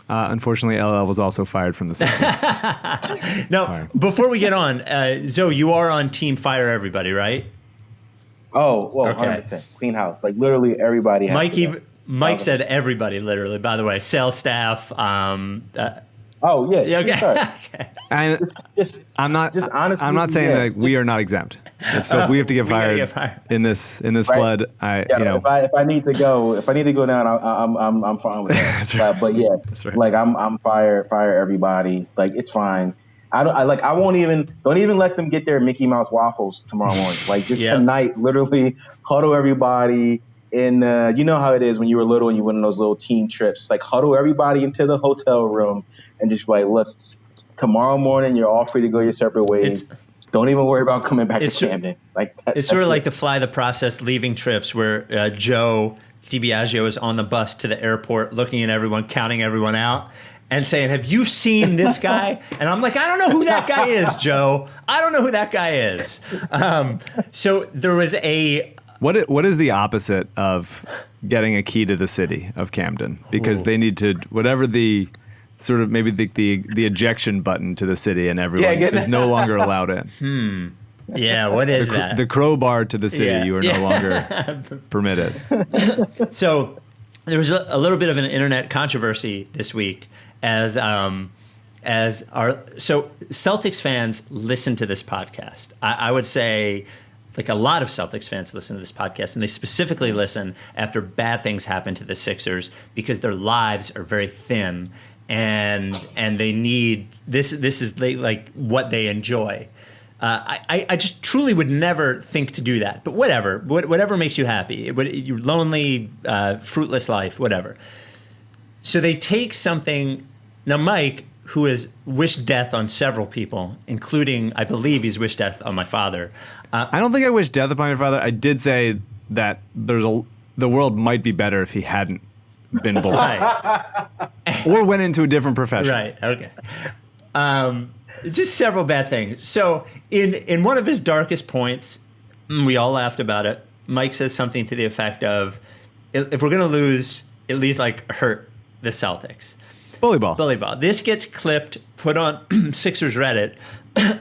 Unfortunately, LL was also fired from the Celtics. Now, before we get on, Zoe, you are on Team Fire Everybody, right? Oh, well, Okay. 100%. Clean house. Like, literally everybody has to go. Mike said everybody, literally, by the way. Sales staff. Oh, yeah. Okay. Sorry. Okay. And I'm not saying that we are not exempt. If we have to get fired in this flood, If I need to go down, I'm fine with that. That's right. But yeah, That's right. like I'm fire everybody. Like it's fine. I won't even let them get their Mickey Mouse waffles tomorrow morning. Like just tonight, literally huddle everybody. And you know how it is when you were little and you went on those little team trips. Like huddle everybody into the hotel room and just like, look, tomorrow morning you're all free to go your separate ways. Don't even worry about coming back to Camden. Like it's sort of like the fly the process leaving trips where Joe DiBiagio is on the bus to the airport, looking at everyone, counting everyone out, and saying, "Have you seen this guy?" And I'm like, "I don't know who that guy is, Joe. I don't know who that guy is." So there was a. What is the opposite of getting a key to the city of Camden? Because they need to whatever the sort of maybe the ejection button to the city, and everyone is no longer allowed in. Yeah, what is that? The crowbar to the city. You are no longer permitted. So there was a little bit of an internet controversy this week as Celtics fans listen to this podcast. I would say. Like a lot of Celtics fans listen to this podcast, and they specifically listen after bad things happen to the Sixers because their lives are very thin, and they need this is like what they enjoy. I just truly would never think to do that, but whatever makes you happy. Your lonely, fruitless life, whatever. So they take something. Now, Mike, who has wished death on several people, including, I believe, he's wished death on my father. I don't think I wish death upon your father. I did say that the world might be better if he hadn't been born. Right. Or went into a different profession. Right. Okay. Just several bad things. So in one of his darkest points, we all laughed about it. Mike says something to the effect of, if we're going to lose, at least like hurt the Celtics. Bully ball. Bully ball. This gets clipped, put on Sixers Reddit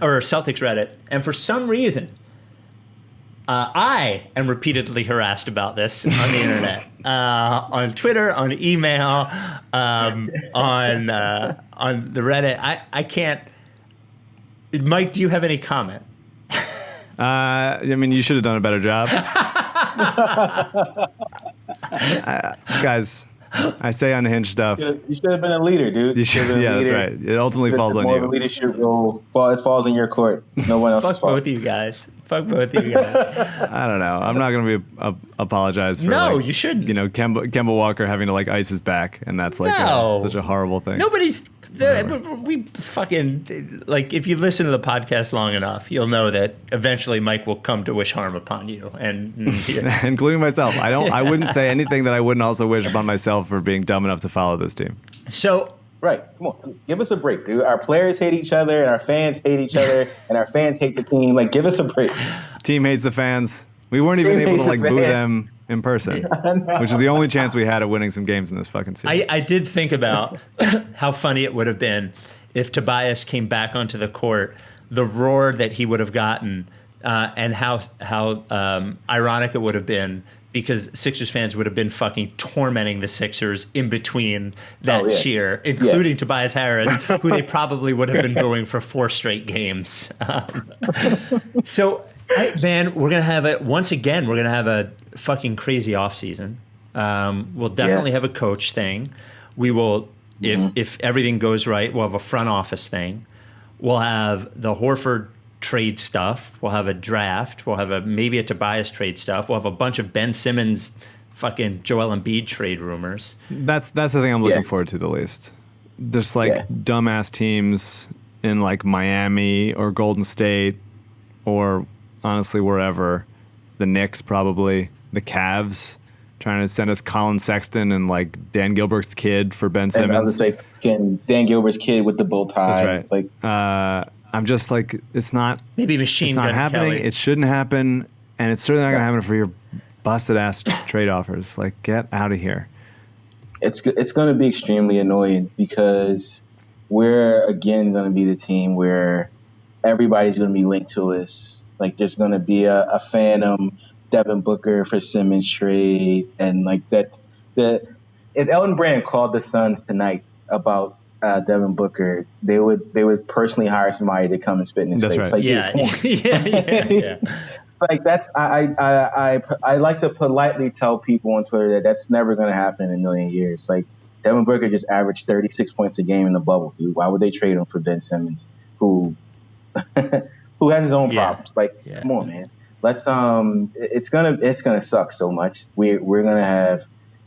or Celtics Reddit, and for some reason, I am repeatedly harassed about this on the internet, on Twitter, on email, on the Reddit. I can't. Mike, do you have any comment? I mean, you should have done a better job. Guys, I say unhinged stuff. You should have been a leader, dude. You should, yeah, that's right. It ultimately falls on more of a you. leadership role. It falls in your court. It's no one else's Fuck fault. both of you guys. Fuck both of you guys. I don't know. I'm not going to apologize for No, you shouldn't. You know, Kemba Walker having to like ice his back, and that's like No. such a horrible thing. Nobody's. We fucking, like, if you listen to the podcast long enough, you'll know that eventually Mike will come to wish harm upon you, and Including myself. I wouldn't say anything that I wouldn't also wish upon myself for being dumb enough to follow this team. so Right. Come on. Give us a break, dude. Our players hate each other, and our fans hate each other, and our fans hate the team. Like, give us a break. Team hates the fans. We weren't even Team able to hates like the boo fans. them in person, which is the only chance we had at winning some games in this fucking series. I did think about how funny it would have been if Tobias came back onto the court, the roar that he would have gotten, and how ironic it would have been, because Sixers fans would have been fucking tormenting the Sixers in between that cheer, including Tobias Harris, who they probably would have been booing for 4 straight games. Man, we're gonna have it once again. We're gonna have a fucking crazy offseason. We'll definitely have a coach thing. We will, if everything goes right, we'll have a front office thing. We'll have the Horford trade stuff. We'll have a draft. We'll have maybe a Tobias trade stuff. We'll have a bunch of Ben Simmons, fucking Joel Embiid trade rumors. That's the thing I'm looking forward to the least. There's like dumbass teams in like Miami or Golden State or honestly wherever. The Knicks probably. The Cavs trying to send us Colin Sexton and like Dan Gilbert's kid for Ben Simmons. And I was like, Dan Gilbert's kid with the bow tie. That's right. Like, I'm just like, it's not Machine Gun happening. Kelly. It shouldn't happen, and it's certainly not going to happen for your busted ass trade offers. Like, get out of here. it's going to be extremely annoying because we're again going to be the team where everybody's going to be linked to us. Like, there's going to be a phantom Devin Booker for Simmons trade, and like that's the. If Elton Brand called the Suns tonight about Devin Booker, they would personally hire somebody to come and spit in his face. Right. Like, Yeah. dude, come on. Yeah. Like, that's I like to politely tell people on Twitter that that's never going to happen in a million years. Like, Devin Booker just averaged 36 points a game in the bubble, dude. Why would they trade him for Ben Simmons, who has his own problems? Like, come on, man. Let's it's gonna suck so much. We're gonna have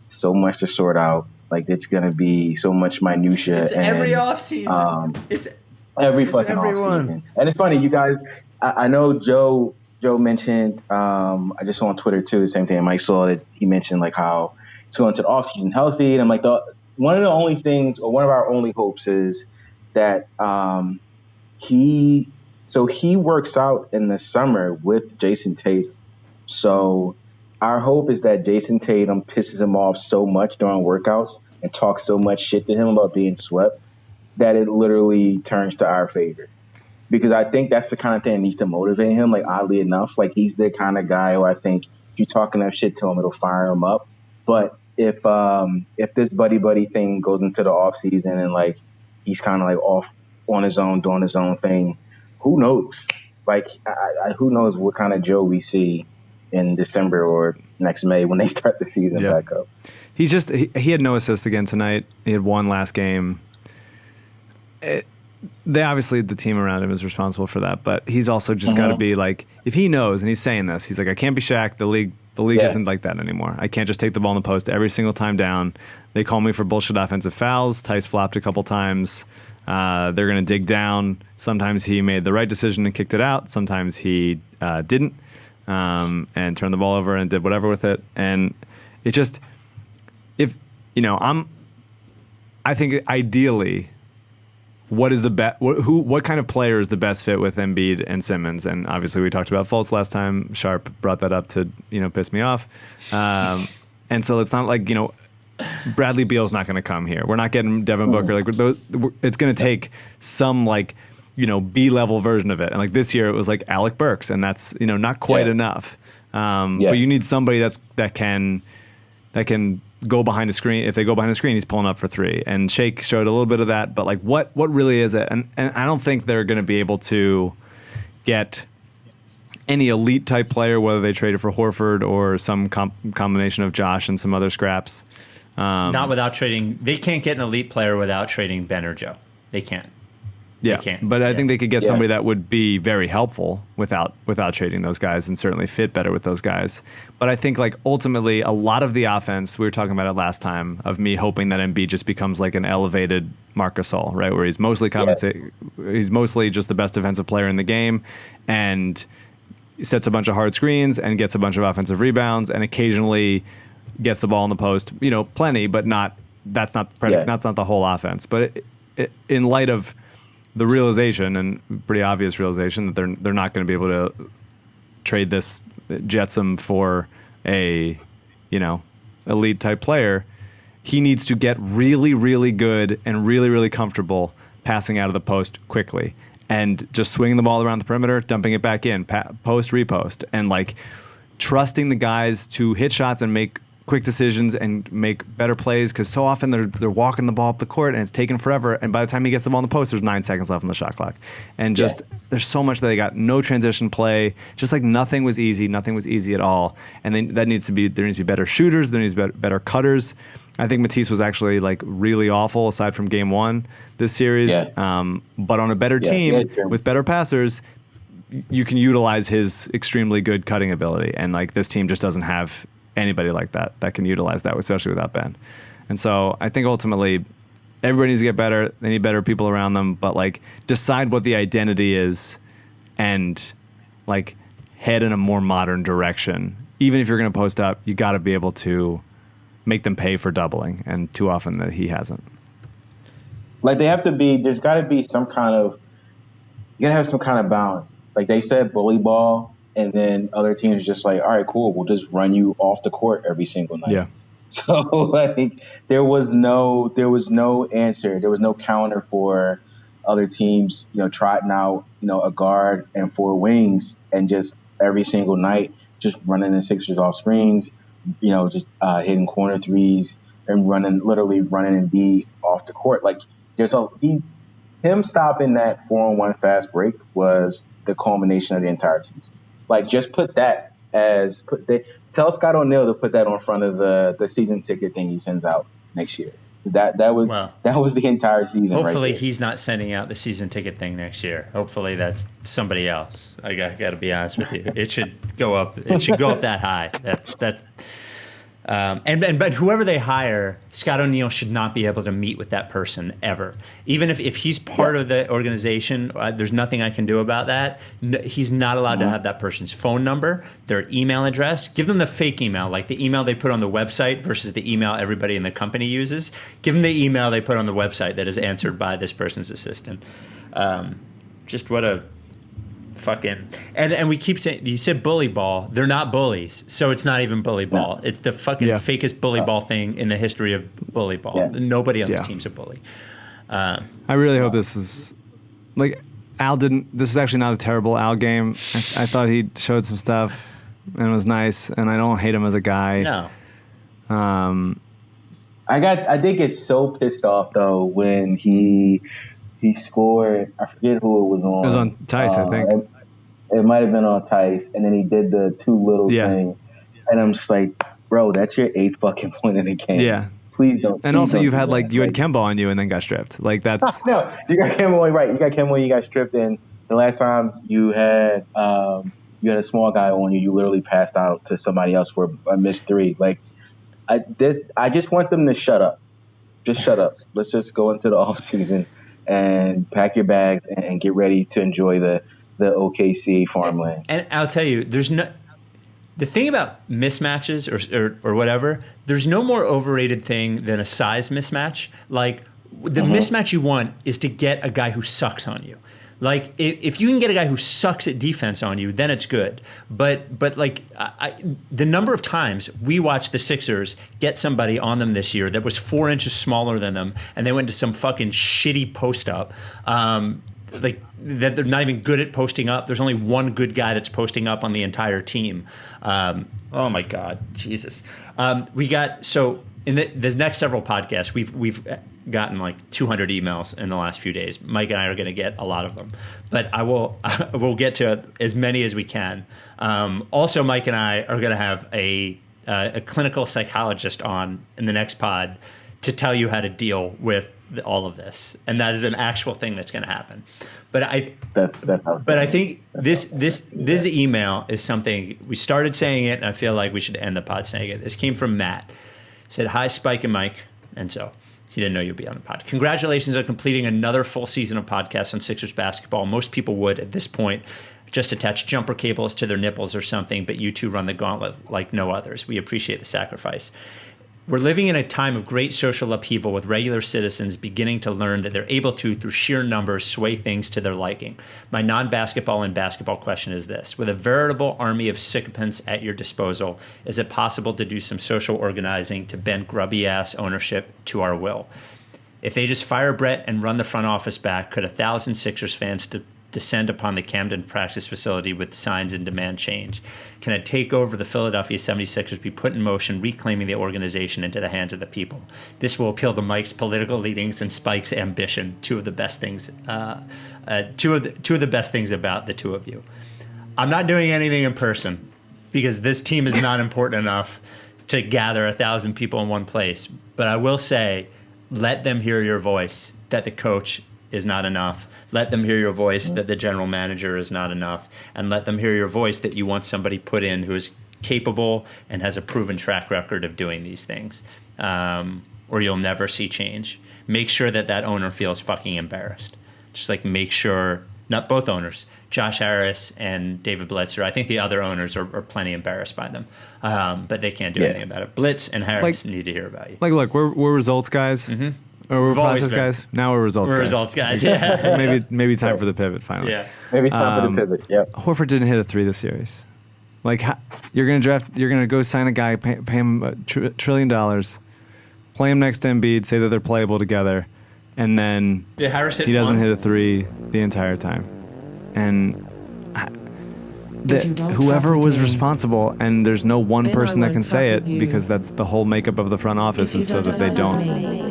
so much to sort out. Like, it's gonna be so much minutia. It's and, every offseason. It's fucking offseason. And it's funny, you guys. I know Joe mentioned. I just saw on Twitter too the same thing. Mike saw that he mentioned like how he's going to the offseason healthy, and I'm like, one of the only things, or one of our only hopes, is that he works out in the summer with Jason Tatum. So our hope is that Jason Tatum pisses him off so much during workouts and talks so much shit to him about being swept that it literally turns to our favor. Because I think that's the kind of thing that needs to motivate him. Like, oddly enough, like, he's the kind of guy who I think if you talk enough shit to him, it'll fire him up. But if this buddy thing goes into the off season and like he's kind of like off on his own, doing his own thing, who knows? Like, who knows what kind of Joe we see in December or next May when they start the season back up. He had no assist again tonight. He had one last game. They obviously, the team around him is responsible for that, but he's also just got to be like, if he knows, and he's saying this, he's like, I can't be Shaq. The league isn't like that anymore. I can't just take the ball in the post every single time down. They call me for bullshit offensive fouls. Tice flopped a couple times. They're going to dig down. Sometimes he made the right decision and kicked it out. Sometimes he didn't, and turned the ball over and did whatever with it. And it just, I think ideally, what is the best? What kind of player is the best fit with Embiid and Simmons? And obviously, we talked about Fultz last time. Sharp brought that up to piss me off. And so it's not like Bradley Beal's not going to come here. We're not getting Devin Booker. Like it's going to take some B-level version of it. And like this year, it was like Alec Burks, and that's not quite enough. But you need somebody that can go behind a screen. If they go behind the screen, he's pulling up for three. And Shake showed a little bit of that. But like, what really is it? And I don't think they're going to be able to get any elite type player, whether they traded for Horford or some combination of Josh and some other scraps. Not without trading. They can't get an elite player without trading Ben or Joe. They can't. Yeah, they can't. But I think they could get somebody that would be very helpful without trading those guys, and certainly fit better with those guys. But I think like ultimately a lot of the offense, we were talking about it last time, of me hoping that Embiid just becomes like an elevated Marc Gasol, right, where he's mostly he's mostly just the best defensive player in the game, and sets a bunch of hard screens and gets a bunch of offensive rebounds, and occasionally gets the ball in the post, plenty, but not. That's not that's not the whole offense. But in light of the realization, and pretty obvious realization, that they're not going to be able to trade this Jetsam for a elite type player, he needs to get really, really good and really, really comfortable passing out of the post quickly, and just swinging the ball around the perimeter, dumping it back in, post, repost, and like trusting the guys to hit shots and make quick decisions and make better plays, because so often they're walking the ball up the court and it's taking forever, and by the time he gets the ball on the post, there's 9 seconds left on the shot clock, and just there's so much that they got. No transition play, just like nothing was easy at all. And then there needs to be better shooters, there needs to be better cutters. I think Matisse was actually like really awful aside from game one this series, but on a better team with better passers, you can utilize his extremely good cutting ability, and like this team just doesn't have anybody like that can utilize that, especially without Ben. And so I think ultimately everybody needs to get better. They need better people around them, but like decide what the identity is and like head in a more modern direction. Even if you're going to post up, you got to be able to make them pay for doubling, and too often that he hasn't. Like there's got to be some kind of, you got to have some kind of balance. Like they said, bully ball. And then other teams just like, all right, cool, we'll just run you off the court every single night. Yeah. So like there was no answer. There was no counter for other teams, trotting out, a guard and 4 wings, and just every single night just running the Sixers off screens, just hitting corner threes and literally running Embiid off the court. Like him stopping that 4-on-1 fast break was the culmination of the entire season. Like, just put that tell Scott O'Neal to put that on front of the season ticket thing he sends out next year. That was the entire season. Hopefully, right, he's not sending out the season ticket thing next year. Hopefully, that's somebody else. I got to be honest with you. It should go up. It should go up that high. That's. But whoever they hire, Scott O'Neal should not be able to meet with that person ever. Even if he's part of the organization, there's nothing I can do about that. He's not allowed to have that person's phone number, their email address. Give them the fake email, like the email they put on the website versus the email everybody in the company uses. Give them the email they put on the website that is answered by this person's assistant. Just what a fucking, and we keep saying, you said bully ball. They're not bullies, so it's not even bully ball. It's the fucking fakest bully ball thing in the history of bully ball. Nobody on the team's a bully. I really hope this is like Al didn't. This is actually not a terrible Al game. I thought he showed some stuff and was nice, and I don't hate him as a guy. No. I did get so pissed off though when he scored. I forget who it was on. It was on Tice, I think. It might have been on Tice, and then he did the too little thing, and I'm just like, bro, that's your 8th fucking point in the game. Yeah. Please don't. And also, don't you had that. Kemba on you and then got stripped. Like that's no, you got Kemba right. You got Kemba when you got stripped, and the last time you had a small guy on you, you literally passed out to somebody else for a missed 3. Like I just want them to shut up. Just shut up. Let's just go into the off season and pack your bags and get ready to enjoy the OKC farmlands. And I'll tell you, the thing about mismatches or whatever, there's no more overrated thing than a size mismatch. Like, the mismatch you want is to get a guy who sucks on you. Like, if you can get a guy who sucks at defense on you, then it's good. But like, the number of times we watched the Sixers get somebody on them this year that was 4 inches smaller than them, and they went to some fucking shitty post up, like that they're not even good at posting up. There's only one good guy that's posting up on the entire team. Oh my God, Jesus. We got, so in the next several podcasts, we've gotten like 200 emails in the last few days. Mike and I are going to get a lot of them, but we'll get to as many as we can. Also, Mike and I are going to have a clinical psychologist on in the next pod to tell you how to deal with all of this, and that is an actual thing that's going to happen. But I think this email is something we started saying it, and I feel like we should end the pod saying it. This came from Matt. It said, "Hi, Spike and Mike," and so he didn't know you'd be on the pod. "Congratulations on completing another full season of podcasts on Sixers basketball. Most people would at this point just attach jumper cables to their nipples or something, but you two run the gauntlet like no others. We appreciate the sacrifice. We're living in a time of great social upheaval with regular citizens beginning to learn that they're able to, through sheer numbers, sway things to their liking. My non-basketball and basketball question is this. With a veritable army of sycophants at your disposal, is it possible to do some social organizing to bend grubby-ass ownership to our will? If they just fire Brett and run the front office back, could 1,000 Sixers fans descend upon the Camden practice facility with signs and demand change? Can a takeover of the Philadelphia 76ers be put in motion, reclaiming the organization into the hands of the people? This will appeal to Mike's political leanings and Spike's ambition. Two of the best things about the two of you. I'm not doing anything in person because this team is not important enough to gather 1,000 people in one place. But I will say, let them hear your voice that the coach is not enough. Let them hear your voice that the general manager is not enough. And let them hear your voice that you want somebody put in who is capable and has a proven track record of doing these things. Or you'll never see change. Make sure that owner feels fucking embarrassed. Just like make sure, not both owners, Josh Harris and David Blitzer. I think the other owners are plenty embarrassed by them. But they can't do anything about it. Blitz and Harris need to hear about you. Like, look, we're results guys. Mm-hmm. Or we're process guys. Now we're results guys. We're results guys, yeah. maybe time for the pivot finally. Yeah. Maybe time for the pivot, yep. Horford didn't hit a 3 this series. Like, you're going to go sign a guy, pay him $1 trillion, play him next to Embiid, say that they're playable together, and then Did Harris hit he doesn't one? hit a 3 the entire time. And whoever was responsible, and there's no one person that can say it because that's the whole makeup of the front office is so that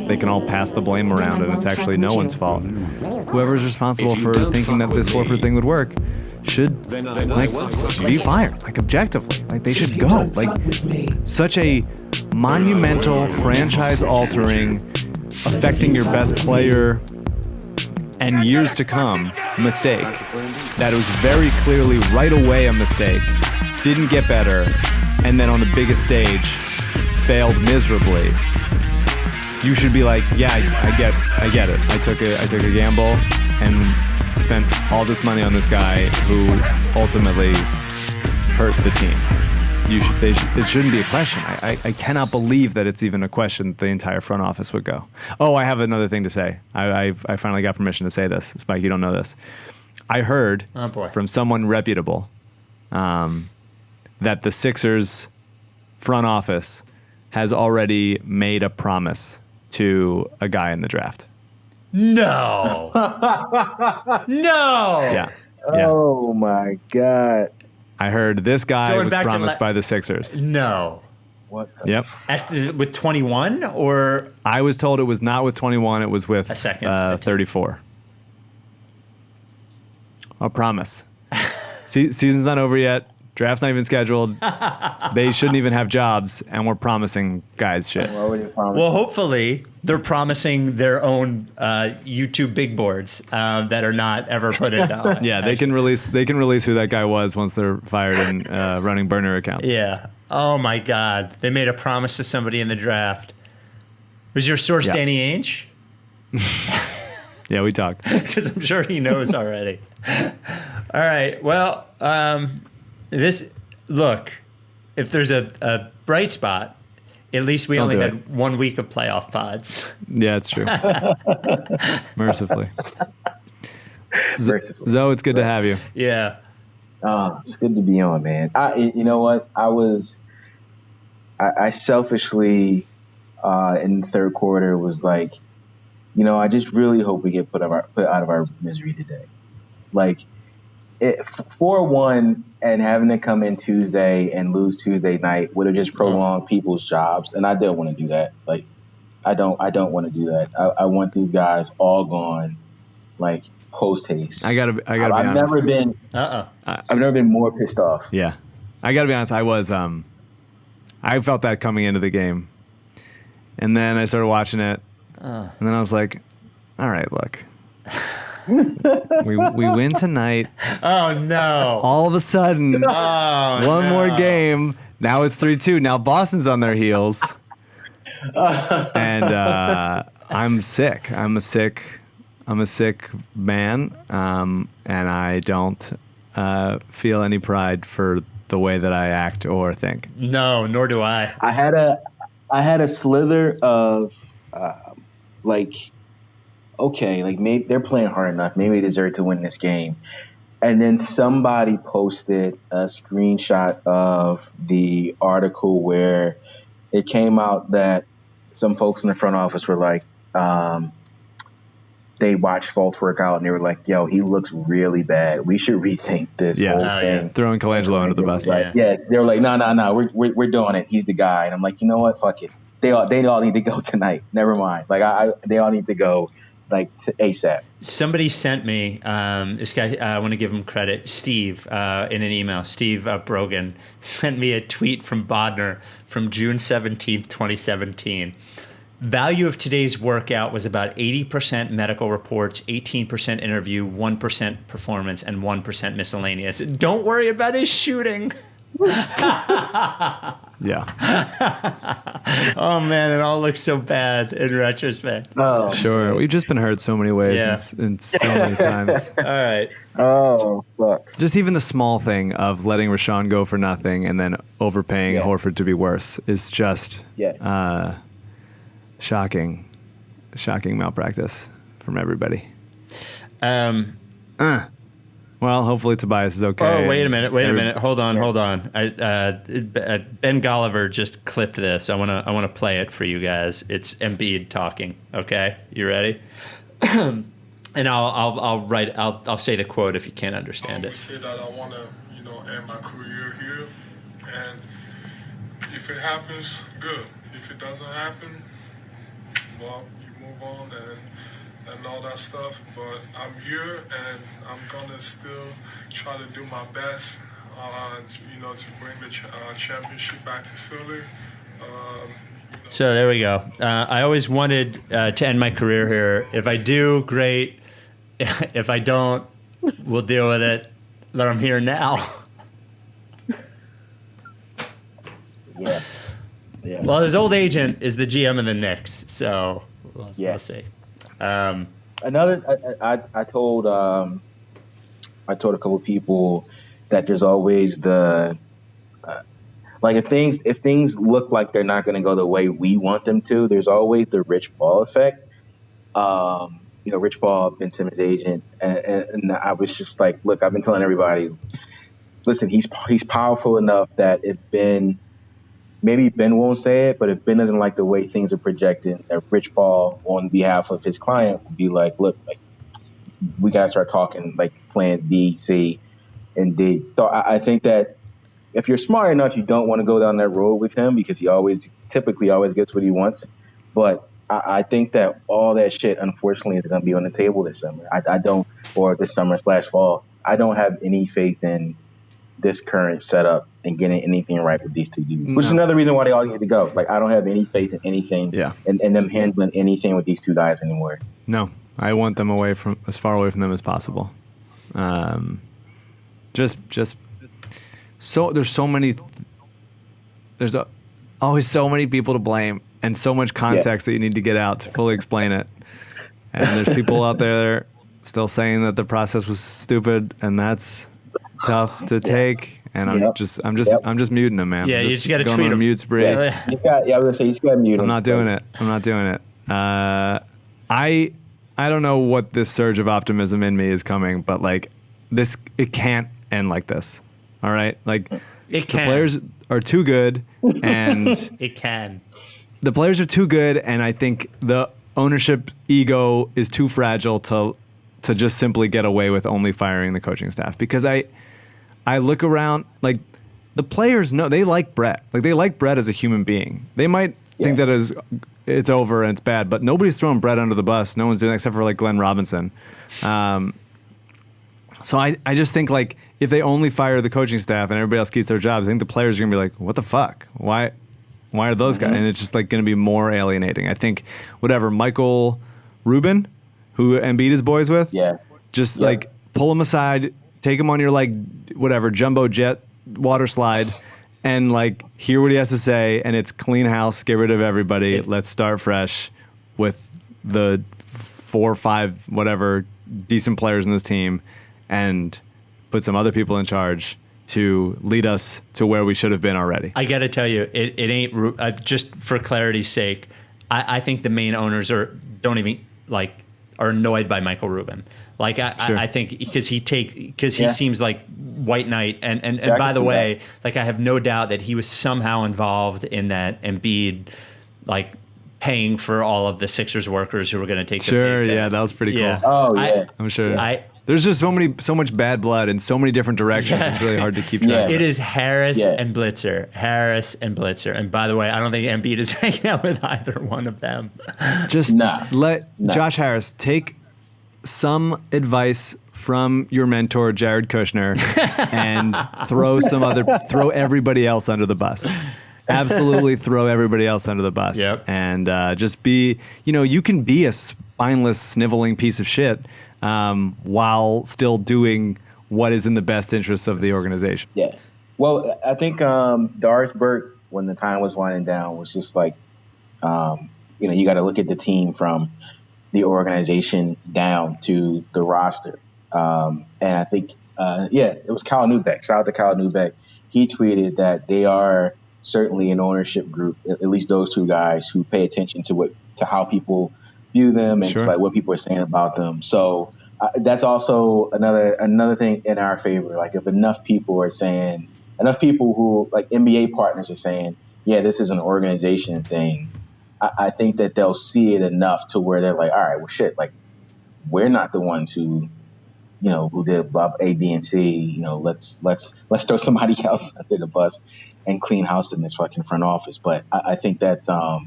they can all pass the blame around and it's actually no one's fault. Whoever's responsible for thinking that this Horford thing would work should be fired, like objectively. Like they should go. Like such a monumental, franchise-altering, affecting your best player and years to come mistake that was very clearly right away a mistake, didn't get better, and then on the biggest stage failed miserably. You should be like, yeah, I get it. I took a gamble and spent all this money on this guy who ultimately hurt the team. It shouldn't be a question. I cannot believe that it's even a question that the entire front office would go. Oh, I have another thing to say. I finally got permission to say this. Spike, you don't know this. I heard from someone reputable that the Sixers front office has already made a promise to a guy in the draft. No. No. Yeah. Oh, my God. I heard this guy Going was back to promised by the Sixers. No. What? Yep. With 21 or? I was told it was not with 21. It was with A second. 34. A promise. Season's not over yet. Draft's not even scheduled. They shouldn't even have jobs, and we're promising guys shit. Why would you promise? Well, hopefully they're promising their own YouTube big boards that are not ever put into. Yeah, they can release who that guy was once they're fired and running burner accounts. Yeah. Oh my God, they made a promise to somebody in the draft. Was your source Danny Ainge? Yeah, we talk. Because I'm sure he knows already. All right. Well, look, if there's a bright spot, at least we only had 1 week of playoff pods. Yeah, it's true. Mercifully. Mercifully. Zoe, it's good to have you. Yeah. It's good to be on, man. You know what? I selfishly, in the third quarter was like, I just really hope we get put out of our misery today. Like, 4-1 and having to come in Tuesday and lose Tuesday night would have just prolonged people's jobs, and I don't want to do that. Like, I don't want to do that. I want these guys all gone, like, post haste. I gotta be honest. I've never been more pissed off. Yeah, I gotta be honest. I was I felt that coming into the game, and then I started watching it, and then I was like, all right, look. we win tonight. Oh no! All of a sudden, one more game. Now it's 3-2. Now Boston's on their heels, and I'm sick. I'm a sick man, and I don't feel any pride for the way that I act or think. No, nor do I. I had a slither of okay, like maybe they're playing hard enough. Maybe they deserve to win this game. And then somebody posted a screenshot of the article where it came out that some folks in the front office were like, they watched Fultz work out and they were like, yo, he looks really bad. We should rethink this whole thing. Throwing Colangelo under the bus. They were like, no, we're doing it. He's the guy. And I'm like, you know what? Fuck it. They all need to go tonight. Never mind. Like they all need to go. Like to ASAP. Somebody sent me this guy. I want to give him credit. Steve, in an email. Steve Brogan sent me a tweet from Bodner from June 17th, 2017. Value of today's workout was about 80% medical reports, 18% interview, 1% performance, and 1% miscellaneous. Don't worry about his shooting. Yeah. Oh man, it all looks so bad in retrospect. Oh, sure. We've just been hurt so many ways and so many times. All right. Oh, fuck. Just even the small thing of letting Rashawn go for nothing and then overpaying Horford to be worse is just shocking malpractice from everybody. Well, hopefully Tobias is okay. Oh, wait a minute. Hold on. Ben Golliver just clipped this. I want to play it for you guys. It's Embiid talking. Okay, you ready? And I'll say the quote if you can't understand it. I say that I want to, end my career here, and if it happens, good. If it doesn't happen, well, you move on and all that stuff, but I'm here and I'm gonna still try to do my best, to bring the championship back to Philly. So there we go. I always wanted to end my career here. If I do, great. If I don't, we'll deal with it. But I'm here now. Yeah. Well, his old agent is the GM of the Knicks, so we'll see. I told a couple people that there's always the if things look like they're not going to go the way we want them to, there's always the Rich Paul effect. Rich Paul, Ben Simmons' agent, and I was just like, look, I've been telling everybody, listen, he's powerful enough that if maybe Ben won't say it, but if Ben doesn't like the way things are projected, that Rich Paul, on behalf of his client, would be like, look, we got to start talking, plan B, C, and D. So I think that if you're smart enough, you don't want to go down that road with him because he typically always gets what he wants. But I think that all that shit, unfortunately, is going to be on the table this summer. I don't, or this summer/fall. I don't have any faith in this current setup and getting anything right with these two dudes, which is another reason why they all need to go. I don't have any faith in anything and them handling anything with these two guys anymore. No, I want them as far away from them as possible. There's always so many people to blame and so much context that you need to get out to fully explain it. And there's people out there still saying that the process was stupid, and that's tough to take. And I'm just muting them, man. Yeah, you just got to going tweet on a them. mute spree. I was gonna say you just got to mute I'm him. not doing it. I don't know what this surge of optimism in me is coming, but like this, it can't end like this. All right, like It the can. players are too good, and It can. the players are too good, and I think the ownership ego is too fragile to just simply get away with only firing the coaching staff. Because I look around, like the players know they like Brett. Like they like Brett as a human being. They might think that it's over and it's bad, but nobody's throwing Brett under the bus. No one's doing that except for like Glenn Robinson. So I just think like if they only fire the coaching staff and everybody else keeps their jobs, I think the players are gonna be like, what the fuck? Why are those guys? And it's just like gonna be more alienating. I think whatever Michael Rubin, who Embiid is boys with, just like pull him aside, take him on your like whatever jumbo jet water slide, and like hear what he has to say. And it's clean house, get rid of everybody. Let's start fresh with the 4 or 5 whatever decent players in this team, and put some other people in charge to lead us to where we should have been already. I got to tell you, it ain't just for clarity's sake. I think the main owners are annoyed by Michael Rubin. Like I think because he seems like white knight, and by the way, like I have no doubt that he was somehow involved in that Embiid like paying for all of the Sixers workers who were going to take the pay cut. Yeah, that was pretty cool. Oh yeah, I'm sure. There's just so much bad blood in so many different directions. It's really hard to keep track. It is Harris and Blitzer. And by the way, I don't think Embiid is hanging out with either one of them. Just let Josh Harris take some advice from your mentor, Jared Kushner, and throw everybody else under the bus. Absolutely throw everybody else under the bus. Yep. And just be, you can be a spineless, sniveling piece of shit while still doing what is in the best interests of the organization. Yeah. Well, I think Doris Burke, when the time was winding down, was just like, you got to look at the team from the organization down to the roster. And I think, it was Kyle Neubeck. Shout out to Kyle Neubeck. He tweeted that they are certainly an ownership group, at least those two guys, who pay attention to how people view them and to like what people are saying about them. So that's also another thing in our favor. Like if enough people who like NBA partners are saying, yeah, this is an organization thing, I think that they'll see it enough to where they're like, all right, well, shit, like we're not the ones who did blah, A, B, and C. Let's throw somebody else under the bus and clean house in this fucking front office. But I think that's another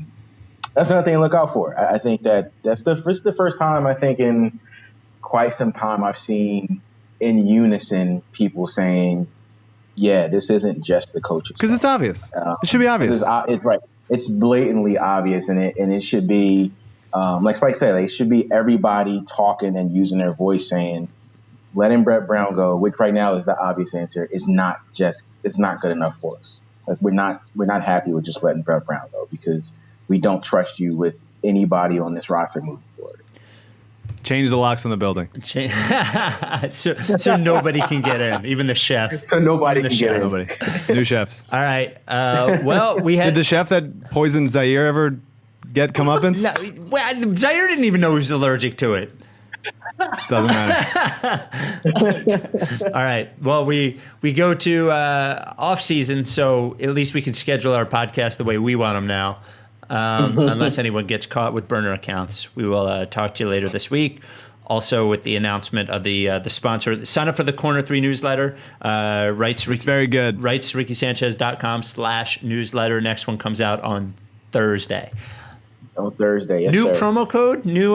thing to look out for. I think that's the first time I think in quite some time I've seen in unison people saying, yeah, this isn't just the coaches. Because it's obvious. It should be obvious. It's right. It's blatantly obvious, and it should be, like Spike said, it should be everybody talking and using their voice saying, letting Brett Brown go, which right now is the obvious answer, it's not good enough for us. Like we're not happy with just letting Brett Brown go because we don't trust you with anybody on this roster moving forward. Change the locks on the building. so nobody can get in, even the chef. So nobody can get in. Nobody. New chefs. All right. Well, we had. Did the chef that poisoned Zaire ever get comeuppance? No, Zaire didn't even know he was allergic to it. Doesn't matter. All right. Well, we go to off season, so at least we can schedule our podcast the way we want them now. Unless anyone gets caught with burner accounts, we will talk to you later this week. Also, with the announcement of the sponsor, sign up for the Corner 3 newsletter. It's very good. RightsRickySanchez.com/newsletter. Next one comes out on Thursday. On Thursday, yes, new sir. Promo code, new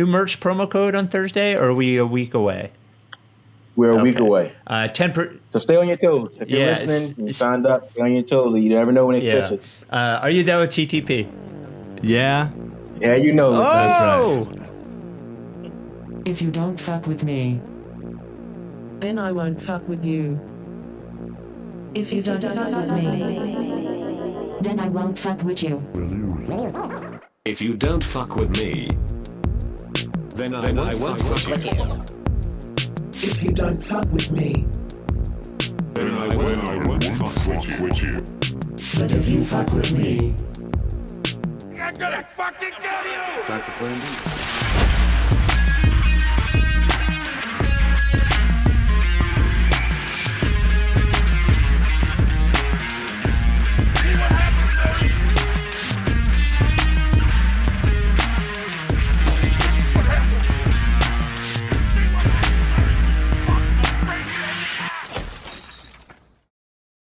merch promo code on Thursday, or are we a week away? We're a week away. 10%. So stay on your toes. If you're listening, you signed up, stay on your toes. You never know when it touches. Are you down with TTP? Yeah. Yeah, you know. Oh! That's right. If you don't fuck with me, then I won't fuck with you. If you don't fuck with me, then I won't fuck with you. If you don't fuck with me, then I won't fuck with you. If you don't fuck with me, Then I won't fuck with you. but if you fuck with me, I'm gonna fucking kill you! Time for plan B.